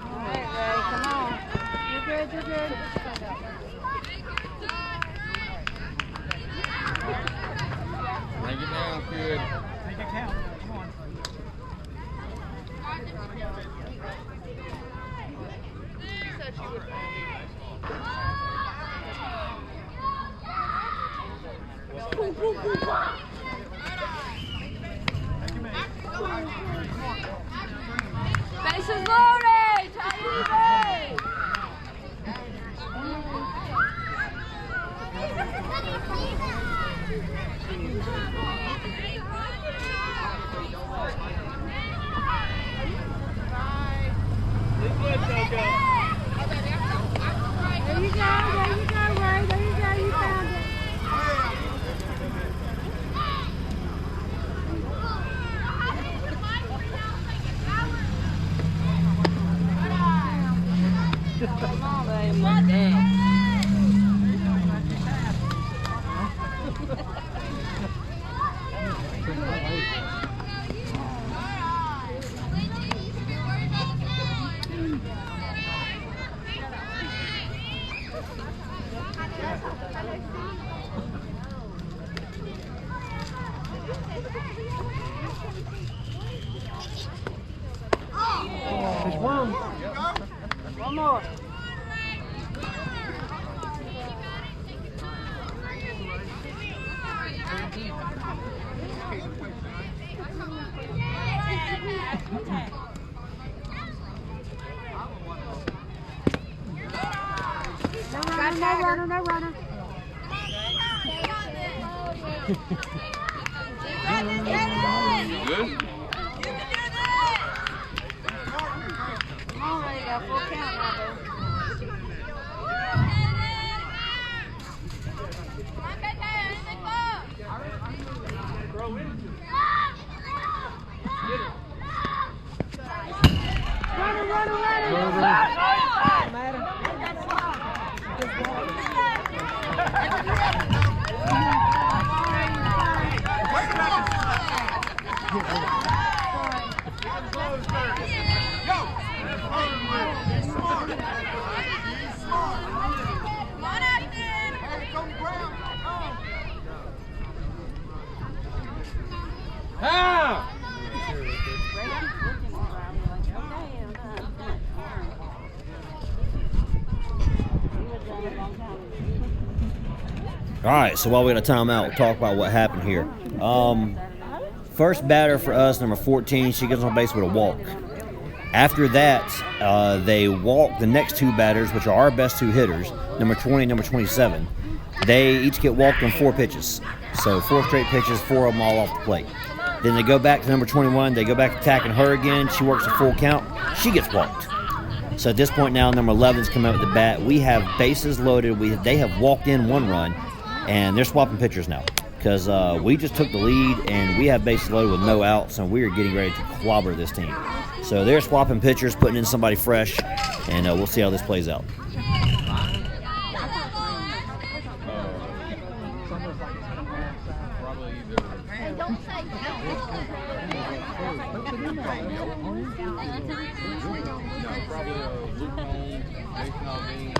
All right, Ray, come on. You're good, you're good. Bring it down, kid. Make it count. Come on. Bases loaded! Tight There you go, Ray. There you go, you found it. Come on, baby. There's one. One more. No runner. Good? Come on, Ray, you got full count now, baby. Ah! All right, so while we got a timeout, we'll talk about what happened here. First batter for us, number 14, she gets on base with a walk. After that, they walk the next two batters, which are our best two hitters, number 20 and number 27. They each get walked on 4 pitches. So 4 straight pitches, 4 of them all off the plate. Then they go back to number 21. They go back attacking her again. She works a full count. She gets walked. So at this point now, number 11's come out with the bat. We have bases loaded. They have walked in 1 run, and they're swapping pitchers now because we just took the lead, and we have bases loaded with no outs, and we are getting ready to clobber this team. So they're swapping pitchers, putting in somebody fresh, and we'll see how this plays out. Probably either. Don't say No, probably Luke Holmes, Jason Aldean,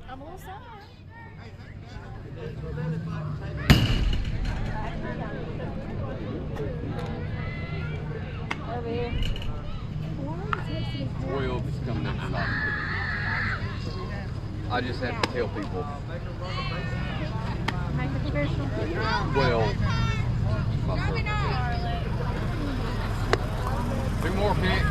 I'm a little sorry. Over here. Boyle is coming in tonight. I just have to tell people. Make it official. Well, my first. 2 more picks.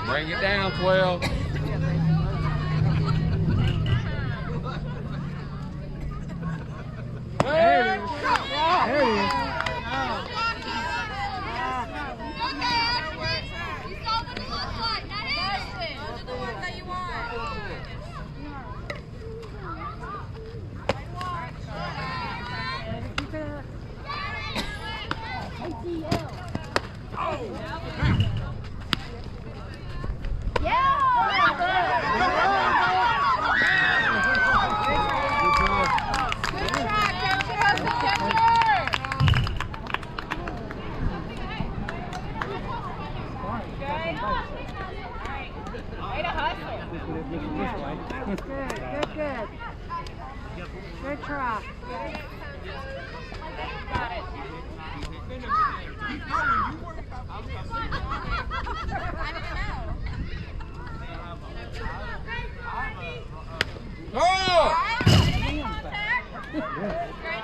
Bring it down, 12. There it is. There it is. Good. Good try.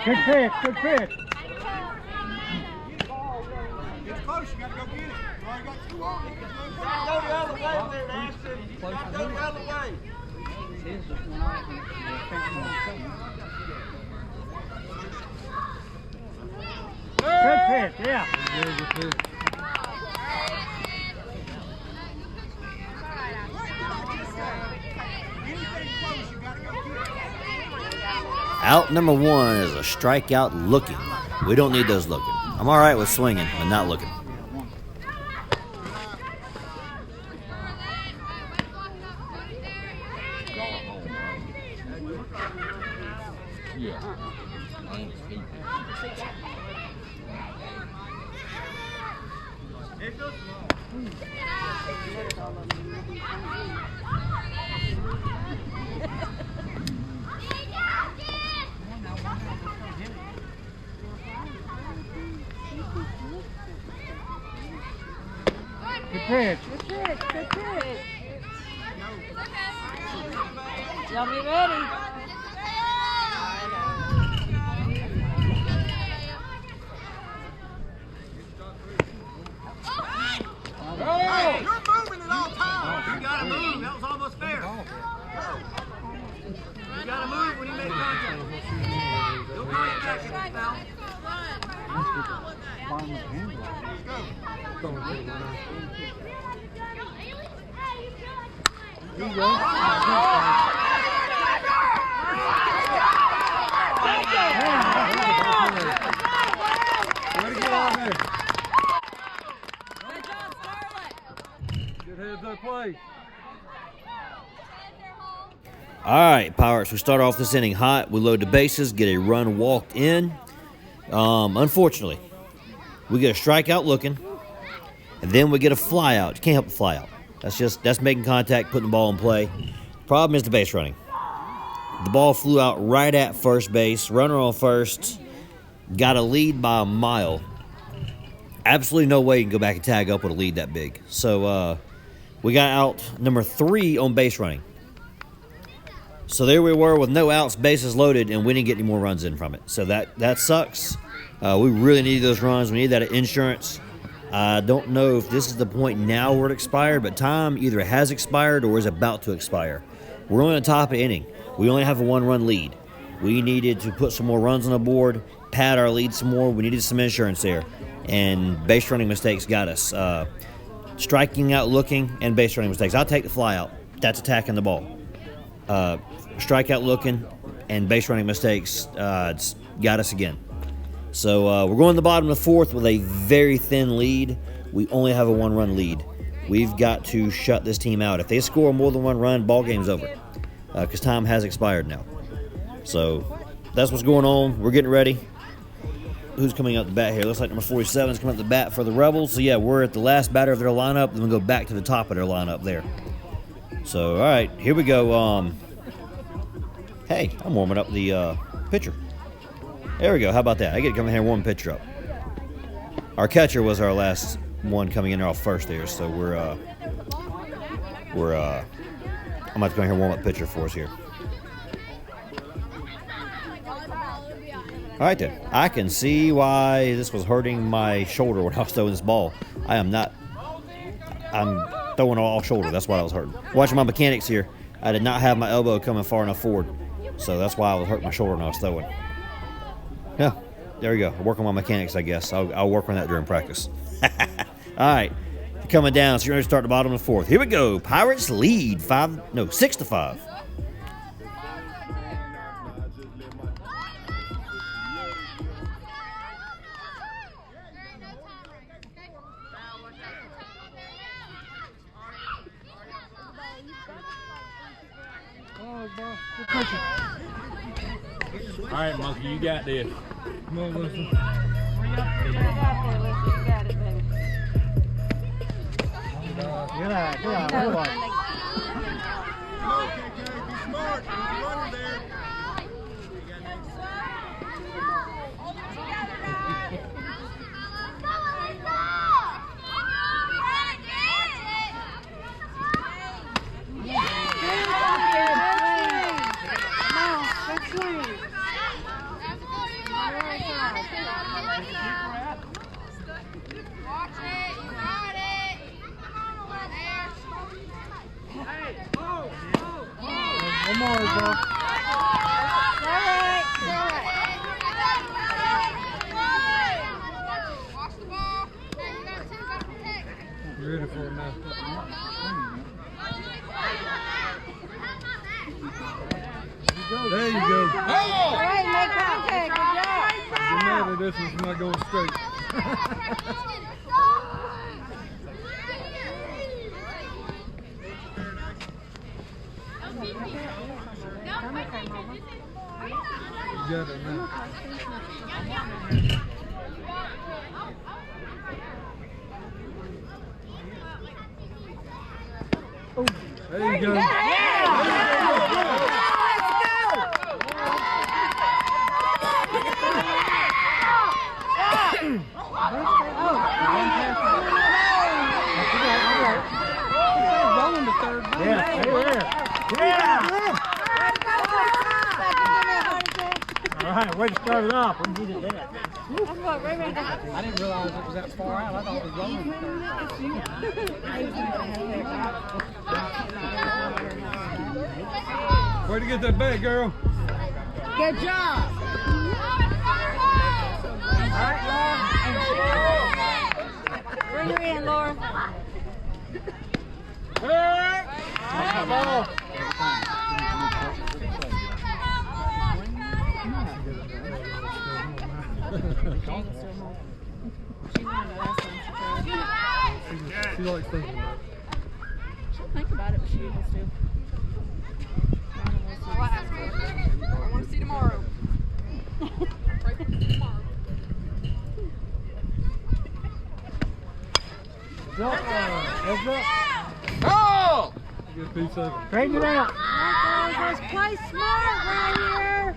Good pitch, good pitch. It's close, you gotta go get it. You already got 2 on it. Go the other way there, Ashton. Go the other way. Good pitch, yeah. Anything close, you gotta go get it. Out number 1 is a strikeout looking. We don't need those looking. I'm all right with swinging, but not looking. Yeah. Good pitch. Good pitch. Y'all be ready. Hey, you're moving at all times. You gotta move. That was almost fair. You gotta move when you make contact. Don't call you back in this foul. Way to get on there. Good heads up play. All right, Pirates, we start off this inning hot. We load the bases, get a run walked in. Unfortunately, we get a strikeout looking, and then we get a fly out. You can't help a fly out. That's making contact, putting the ball in play. Problem is the base running. The ball flew out right at first base. Runner on first. Got a lead by a mile. Absolutely no way you can go back and tag up with a lead that big. So we got out number 3 on base running. So there we were with no outs, bases loaded, and we didn't get any more runs in from it. So that sucks. We really need those runs. We need that insurance. I don't know if this is the point now where it expired, but time either has expired or is about to expire. We're only on the top of the inning. We only have a 1-run lead. We needed to put some more runs on the board, pad our lead some more. We needed some insurance there. And base running mistakes got us. Striking out looking and base running mistakes. I'll take the fly out. That's attacking the ball. Strikeout looking and base running mistakes it's got us again. So we're going to the bottom of the 4th with a very thin lead. We only have a 1-run lead. We've got to shut this team out. If they score more than 1 run, ball game's over. Because time has expired now. So that's what's going on. We're getting ready. Who's coming up the bat here? Looks like number 47 is coming up the bat for the Rebels. So yeah, we're at the last batter of their lineup. Then we'll go back to the top of their lineup there. So all right, here we go. Hey, I'm warming up the pitcher. There we go. How about that? I get to come in here and warm the pitcher up. Our catcher was our last one coming in there off first there, so we're I'm about to come in here and warm up the pitcher for us here. All right then. I can see why this was hurting my shoulder when I was throwing this ball. I'm throwing off shoulder. That's why I was hurting. Watching my mechanics here, I did not have my elbow coming far enough forward. So that's why I was hurting my shoulder when I was throwing. Yeah, there you go. I work on my mechanics, I guess. I'll work on that during practice. All right, coming down. So you're ready to start the bottom of the fourth. Here we go. Pirates lead 6-5. All right, Monkey, you got this. Come on, listen. You got it, baby. Good eye, good eye. Good eye. Come on, KK, be smart. Keep running there. One more, bro. You ready for it now? There you go. All right, make contact. Good job. You're mad at this one's not going straight. You got it now. There you go. Rolling to third. Yeah, yeah. All right, way to start it off. We needed that. I didn't realize it was that far out. I thought it was rolling to third. Way to get that bag, girl. Good job. All right, Laura. Bring her in, Laura. Hey! Ball. She likes thinking about it. She'll think about it, but she wants to. I want to see tomorrow. Right tomorrow. Heads up. Oh! Get a piece of it. Straighten it out. Let's play smart right here.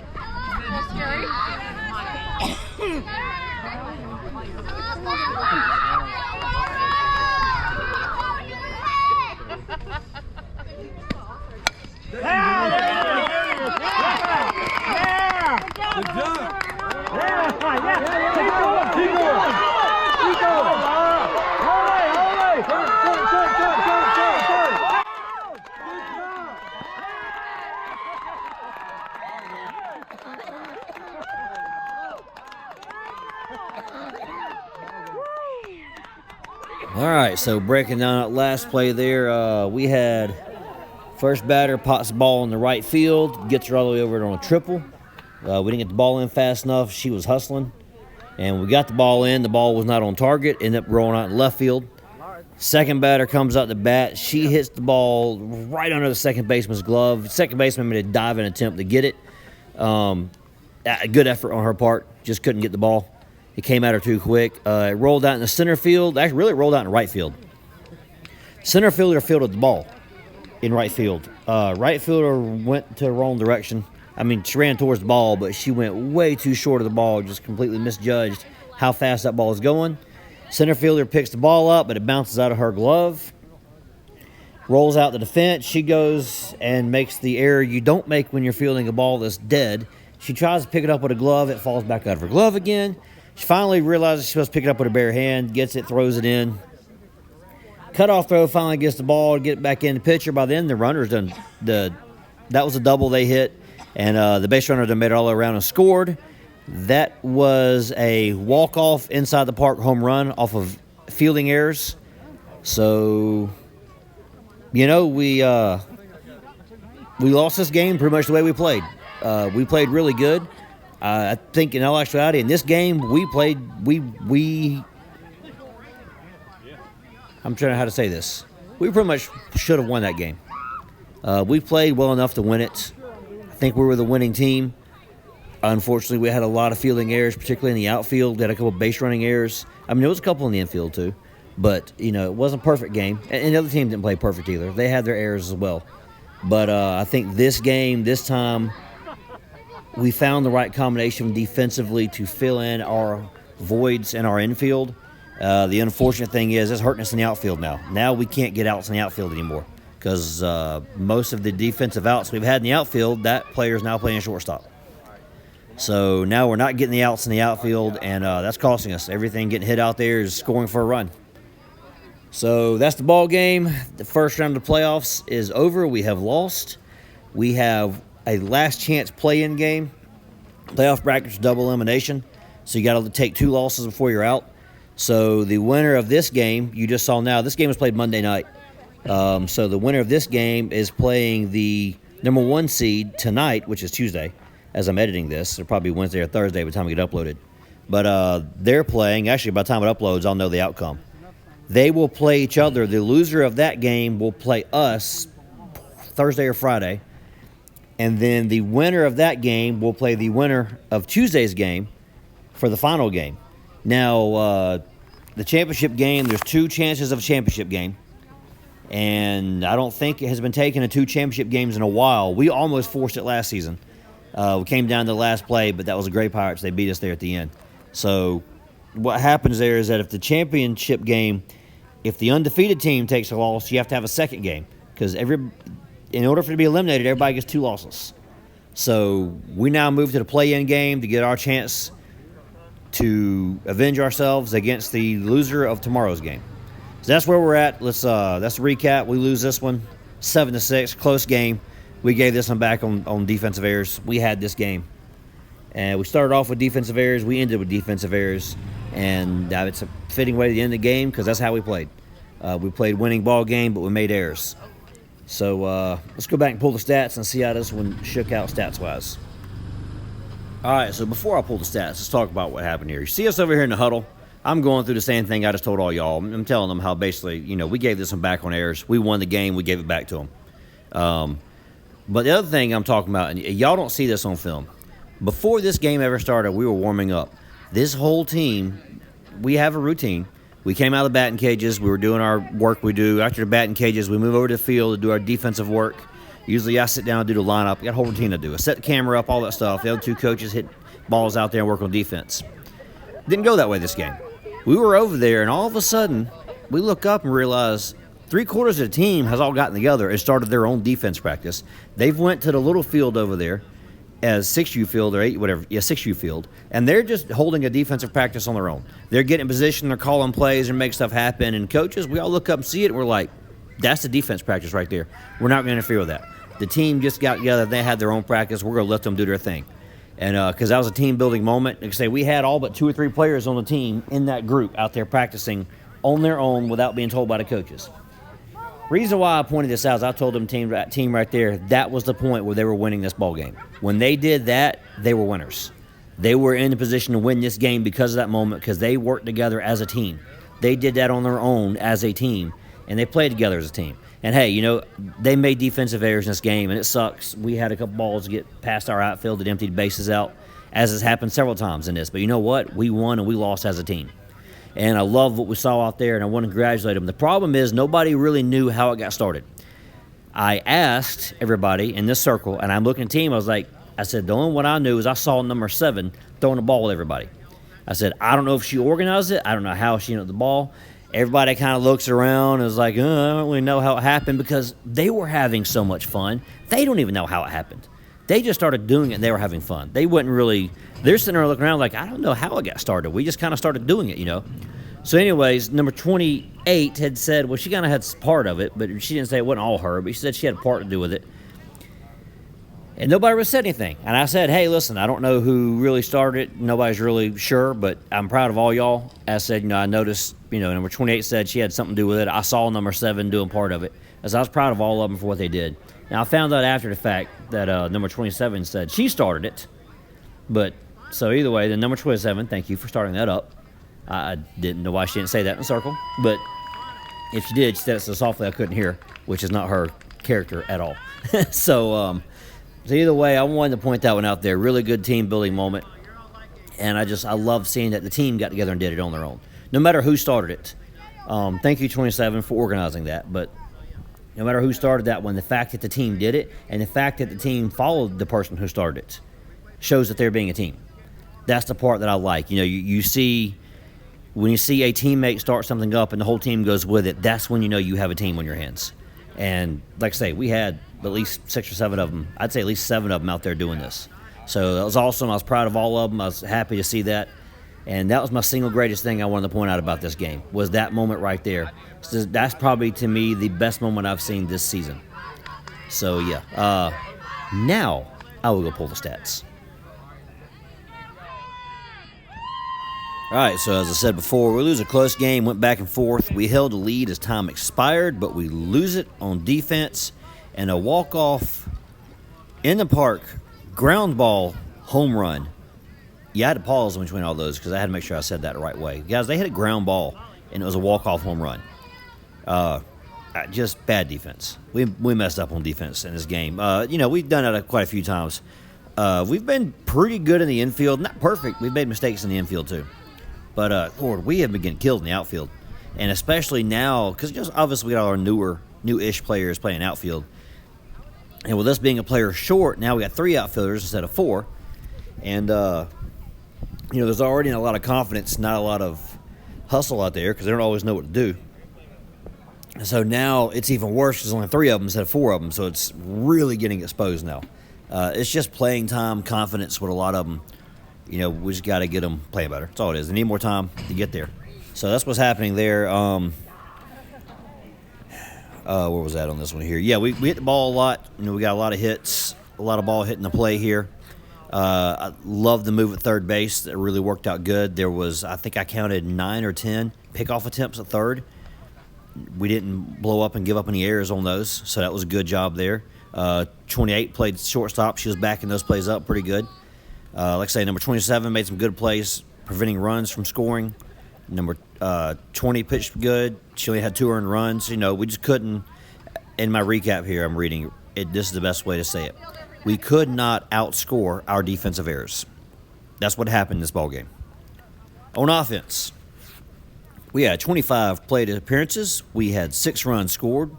Good job. Keep going. All right, so breaking down that last play there, we had first batter pots the ball in the right field, gets her all the way over on a triple. We didn't get the ball in fast enough. She was hustling, and we got the ball in. The ball was not on target, ended up rolling out in left field. Second batter comes out to bat. She hits the ball right under the second baseman's glove. Second baseman made a diving attempt to get it. A good effort on her part. Just couldn't get the ball. It came at her too quick. It rolled out in the center field. Actually, really rolled out in the right field. Center fielder fielded the ball in right field. Right fielder went to the wrong direction. I mean, she ran towards the ball, but she went way too short of the ball, just completely misjudged how fast that ball was going. Center fielder picks the ball up, but it bounces out of her glove. Rolls out the defense. She goes and makes the error you don't make when you're fielding a ball that's dead. She tries to pick it up with a glove. It falls back out of her glove again. She finally realizes she's supposed to pick it up with her bare hand, gets it, throws it in. cutoff throw finally gets the ball to get back in the pitcher. By then, the runner's done that was a double they hit, and the base runner done made it all around and scored. That was a walk-off inside the park home run off of fielding errors. So, we lost this game pretty much the way we played. We played really good. I think in all actuality, in this game, I'm trying to how to say this. We pretty much should have won that game. We played well enough to win it. I think we were the winning team. Unfortunately, we had a lot of fielding errors, particularly in the outfield. We had a couple of base running errors. I mean, there was a couple in the infield too. But, it wasn't a perfect game. And the other team didn't play perfect either. They had their errors as well. But I think this game, this time, we found the right combination defensively to fill in our voids in our infield. The unfortunate thing is it's hurting us in the outfield now. Now we can't get outs in the outfield anymore because most of the defensive outs we've had in the outfield, that player is now playing shortstop. So now we're not getting the outs in the outfield, and that's costing us. Everything getting hit out there is scoring for a run. So that's the ball game. The first round of the playoffs is over. We have lost. We have a last chance play-in game. Playoff brackets, double elimination. So you got to take 2 losses before you're out. So the winner of this game, you just saw now, this game was played Monday night. So the winner of this game is playing the number 1 seed tonight, which is Tuesday. As I'm editing this, it'll probably be Wednesday or Thursday by the time we get uploaded. But they're playing, actually by the time it uploads, I'll know the outcome. They will play each other. The loser of that game will play us Thursday or Friday. And then the winner of that game will play the winner of Tuesday's game for the final game. Now, the championship game, there's 2 chances of a championship game. And I don't think it has been taken in 2 championship games in a while. We almost forced it last season. We came down to the last play, but that was the Gray Pirates. They beat us there at the end. So what happens there is that if the championship game, if the undefeated team takes a loss, you have to have a second game. Because in order for it to be eliminated, everybody gets 2 losses. So we now move to the play-in game to get our chance to avenge ourselves against the loser of tomorrow's game. So that's where we're at. That's the recap. We lose this one 7-6, close game. We gave this one back on defensive errors. We had this game. And we started off with defensive errors. We ended with defensive errors. And it's a fitting way to end the game because that's how we played. We played winning ball game, but we made errors. So let's go back and pull the stats and see how this one shook out stats-wise. All right, so before I pull the stats, let's talk about what happened here. You see us over here in the huddle? I'm going through the same thing I just told all y'all. I'm telling them how basically, we gave this one back on errors. We won the game. We gave it back to them. But the other thing I'm talking about, and y'all don't see this on film, before this game ever started, we were warming up. This whole team, we have a routine. We came out of the batting cages. We were doing our work we do. After the batting cages, we move over to the field to do our defensive work. Usually I sit down and do the lineup. I got a whole routine to do. I set the camera up, all that stuff. The other 2 coaches hit balls out there and work on defense. Didn't go that way this game. We were over there, and all of a sudden, we look up and realize 3/4 of the team has all gotten together and started their own defense practice. They've went to the little field over there as 6U field or 8, whatever, 6U field, and they're just holding a defensive practice on their own. They're getting in position, they're calling plays and make stuff happen, and coaches, we all look up and see it, and we're like, that's the defense practice right there. We're not going to interfere with that. The team just got together, they had their own practice, we're going to let them do their thing. And because that was a team-building moment. Like I say, we had all but 2 or 3 players on the team in that group out there practicing on their own without being told by the coaches. Reason why I pointed this out is I told them team right there, that was the point where they were winning this ball game. When they did that, they were winners. They were in a position to win this game because of that moment, because they worked together as a team. They did that on their own as a team, and they played together as a team. And hey, they made defensive errors in this game, and it sucks. We had a couple balls get past our outfield that emptied bases out, as has happened several times in this. But you know what? We won and we lost as a team. And I love what we saw out there, and I want to congratulate them. The problem is nobody really knew how it got started. I asked everybody in this circle, and I'm looking at the team. I said, the only one I knew is I saw number 7 throwing the ball at everybody. I said, I don't know if she organized it. I don't know how she knows the ball. Everybody kind of looks around and is like, I don't really know how it happened because they were having so much fun. They don't even know how it happened. They just started doing it, and they were having fun. They wouldn't really – they're sitting there looking around like, I don't know how it got started. We just kind of started doing it, So anyways, number 28 had said, well, she kind of had part of it, but she didn't say it wasn't all her, but she said she had a part to do with it. And nobody really said anything. And I said, hey, listen, I don't know who really started it. Nobody's really sure, but I'm proud of all y'all. I said, I noticed, number 28 said she had something to do with it. I saw number 7 doing part of it. As I was proud of all of them for what they did. Now, I found out after the fact that number 27 said she started it. But, so either way, the number 27, thank you for starting that up. I didn't know why she didn't say that in the circle. But if she did, she said it so softly I couldn't hear, which is not her character at all. So either way, I wanted to point that one out there. Really good team building moment. And I love seeing that the team got together and did it on their own. No matter who started it. Thank you, 27, for organizing that. But no matter who started that one, the fact that the team did it and the fact that the team followed the person who started it shows that they're being a team. That's the part that I like. You see, when you see a teammate start something up and the whole team goes with it, that's when you know you have a team on your hands. And like I say, we had at least 6 or 7 of them. I'd say at least 7 of them out there doing this. So that was awesome. I was proud of all of them. I was happy to see that. And that was my single greatest thing I wanted to point out about this game, was that moment right there. So that's probably, to me, the best moment I've seen this season. So, yeah. Now, I will go pull the stats. All right, so as I said before, we lose a close game, went back and forth. We held a lead as time expired, but we lose it on defense. And a walk-off in the park, ground ball, home run. Yeah, I had to pause in between all those because I had to make sure I said that the right way. Guys, they hit a ground ball, and it was a walk-off home run. Just bad defense. We messed up on defense in this game. We've done it quite a few times. We've been pretty good in the infield. Not perfect. We've made mistakes in the infield, too. But, Lord, we have been getting killed in the outfield. And especially now, because obviously we got our new-ish players playing outfield. And with us being a player short, now we got 3 outfielders instead of 4. And, there's already a lot of confidence, not a lot of hustle out there because they don't always know what to do. And so now it's even worse because there's only 3 of them instead of 4 of them. So it's really getting exposed now. It's just playing time, confidence with a lot of them. We just got to get them playing better. That's all it is. They need more time to get there. So that's what's happening there. Where was that on this one here? Yeah, we hit the ball a lot. We got a lot of hits, a lot of ball hitting the play here. I love the move at third base. That really worked out good. There was, I think I counted 9 or 10 pickoff attempts at third. We didn't blow up and give up any errors on those, so that was a good job there. 28 played shortstop. She was backing those plays up pretty good. Like I say, number 27 made some good plays, preventing runs from scoring. Number 20 pitched good. She only had 2 earned runs. We just couldn't. In my recap here, I'm reading it. This is the best way to say it. We could not outscore our defensive errors. That's what happened in this ballgame. On offense, we had 25 plate appearances. We had 6 runs scored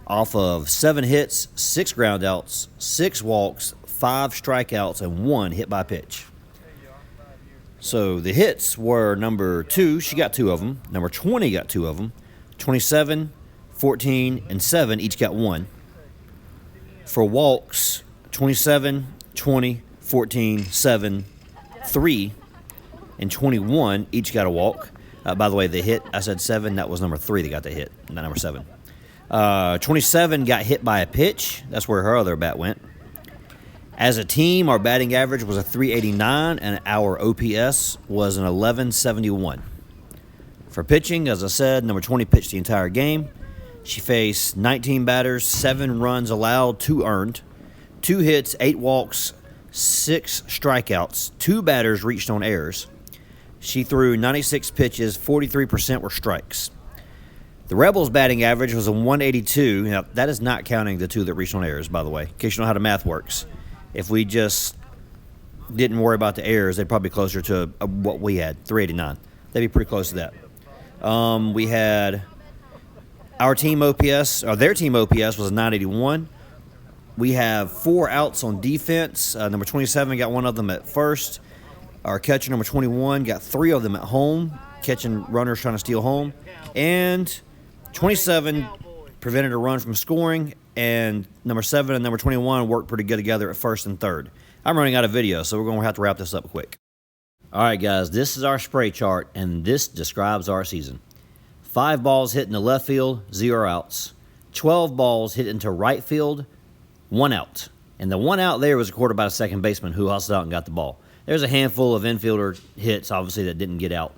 off of 7 hits, 6 groundouts, 6 walks, 5 strikeouts, and 1 hit by pitch. So the hits were number 2. She got 2 of them. Number 20 got 2 of them. 27, 14, and 7 each got 1. For walks, 27, 20, 14, 7, 3, and 21 each got a walk. By the way, the hit, I said 7. That was number 3 that got the hit, not number 7. 27 got hit by a pitch. That's where her other bat went. As a team, our batting average was a 389, and our OPS was an 1171. For pitching, as I said, number 20 pitched the entire game. She faced 19 batters, 7 runs allowed, 2 earned, 2 hits, 8 walks, 6 strikeouts. 2 batters reached on errors. She threw 96 pitches, 43% were strikes. The Rebels' batting average was a 182. Now, that is not counting the 2 that reached on errors, by the way, in case you know how the math works. If we just didn't worry about the errors, they'd probably be closer to what we had, 389. They'd be pretty close to that. We had our team OPS, or their team OPS was a 981. We have 4 outs on defense. Number 27 got 1 of them at first. Our catcher, number 21, got 3 of them at home, catching runners trying to steal home. And 27 prevented a run from scoring. And number 7 and number 21 worked pretty good together at first and third. I'm running out of video, so we're going to have to wrap this up quick. All right, guys, this is our spray chart, and this describes our season. 5 balls hit into left field, 0 outs. 12 balls hit into right field, 1 out. And the 1 out there was recorded by a second baseman who hustled out and got the ball. There's a handful of infielder hits, obviously, that didn't get out.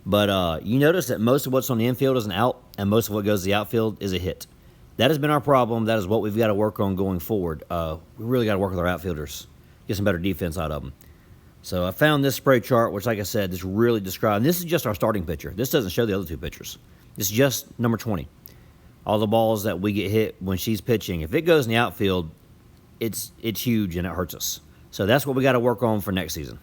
But you notice that most of what's on the infield is an out, and most of what goes to the outfield is a hit. That has been our problem. That is what we've got to work on going forward. We really got to work with our outfielders, get some better defense out of them. So I found this spray chart, which, like I said, this really describes. This is just our starting pitcher. This doesn't show the other 2 pitchers. This is just number 20. All the balls that we get hit when she's pitching. If it goes in the outfield, it's huge and it hurts us. So that's what we got to work on for next season.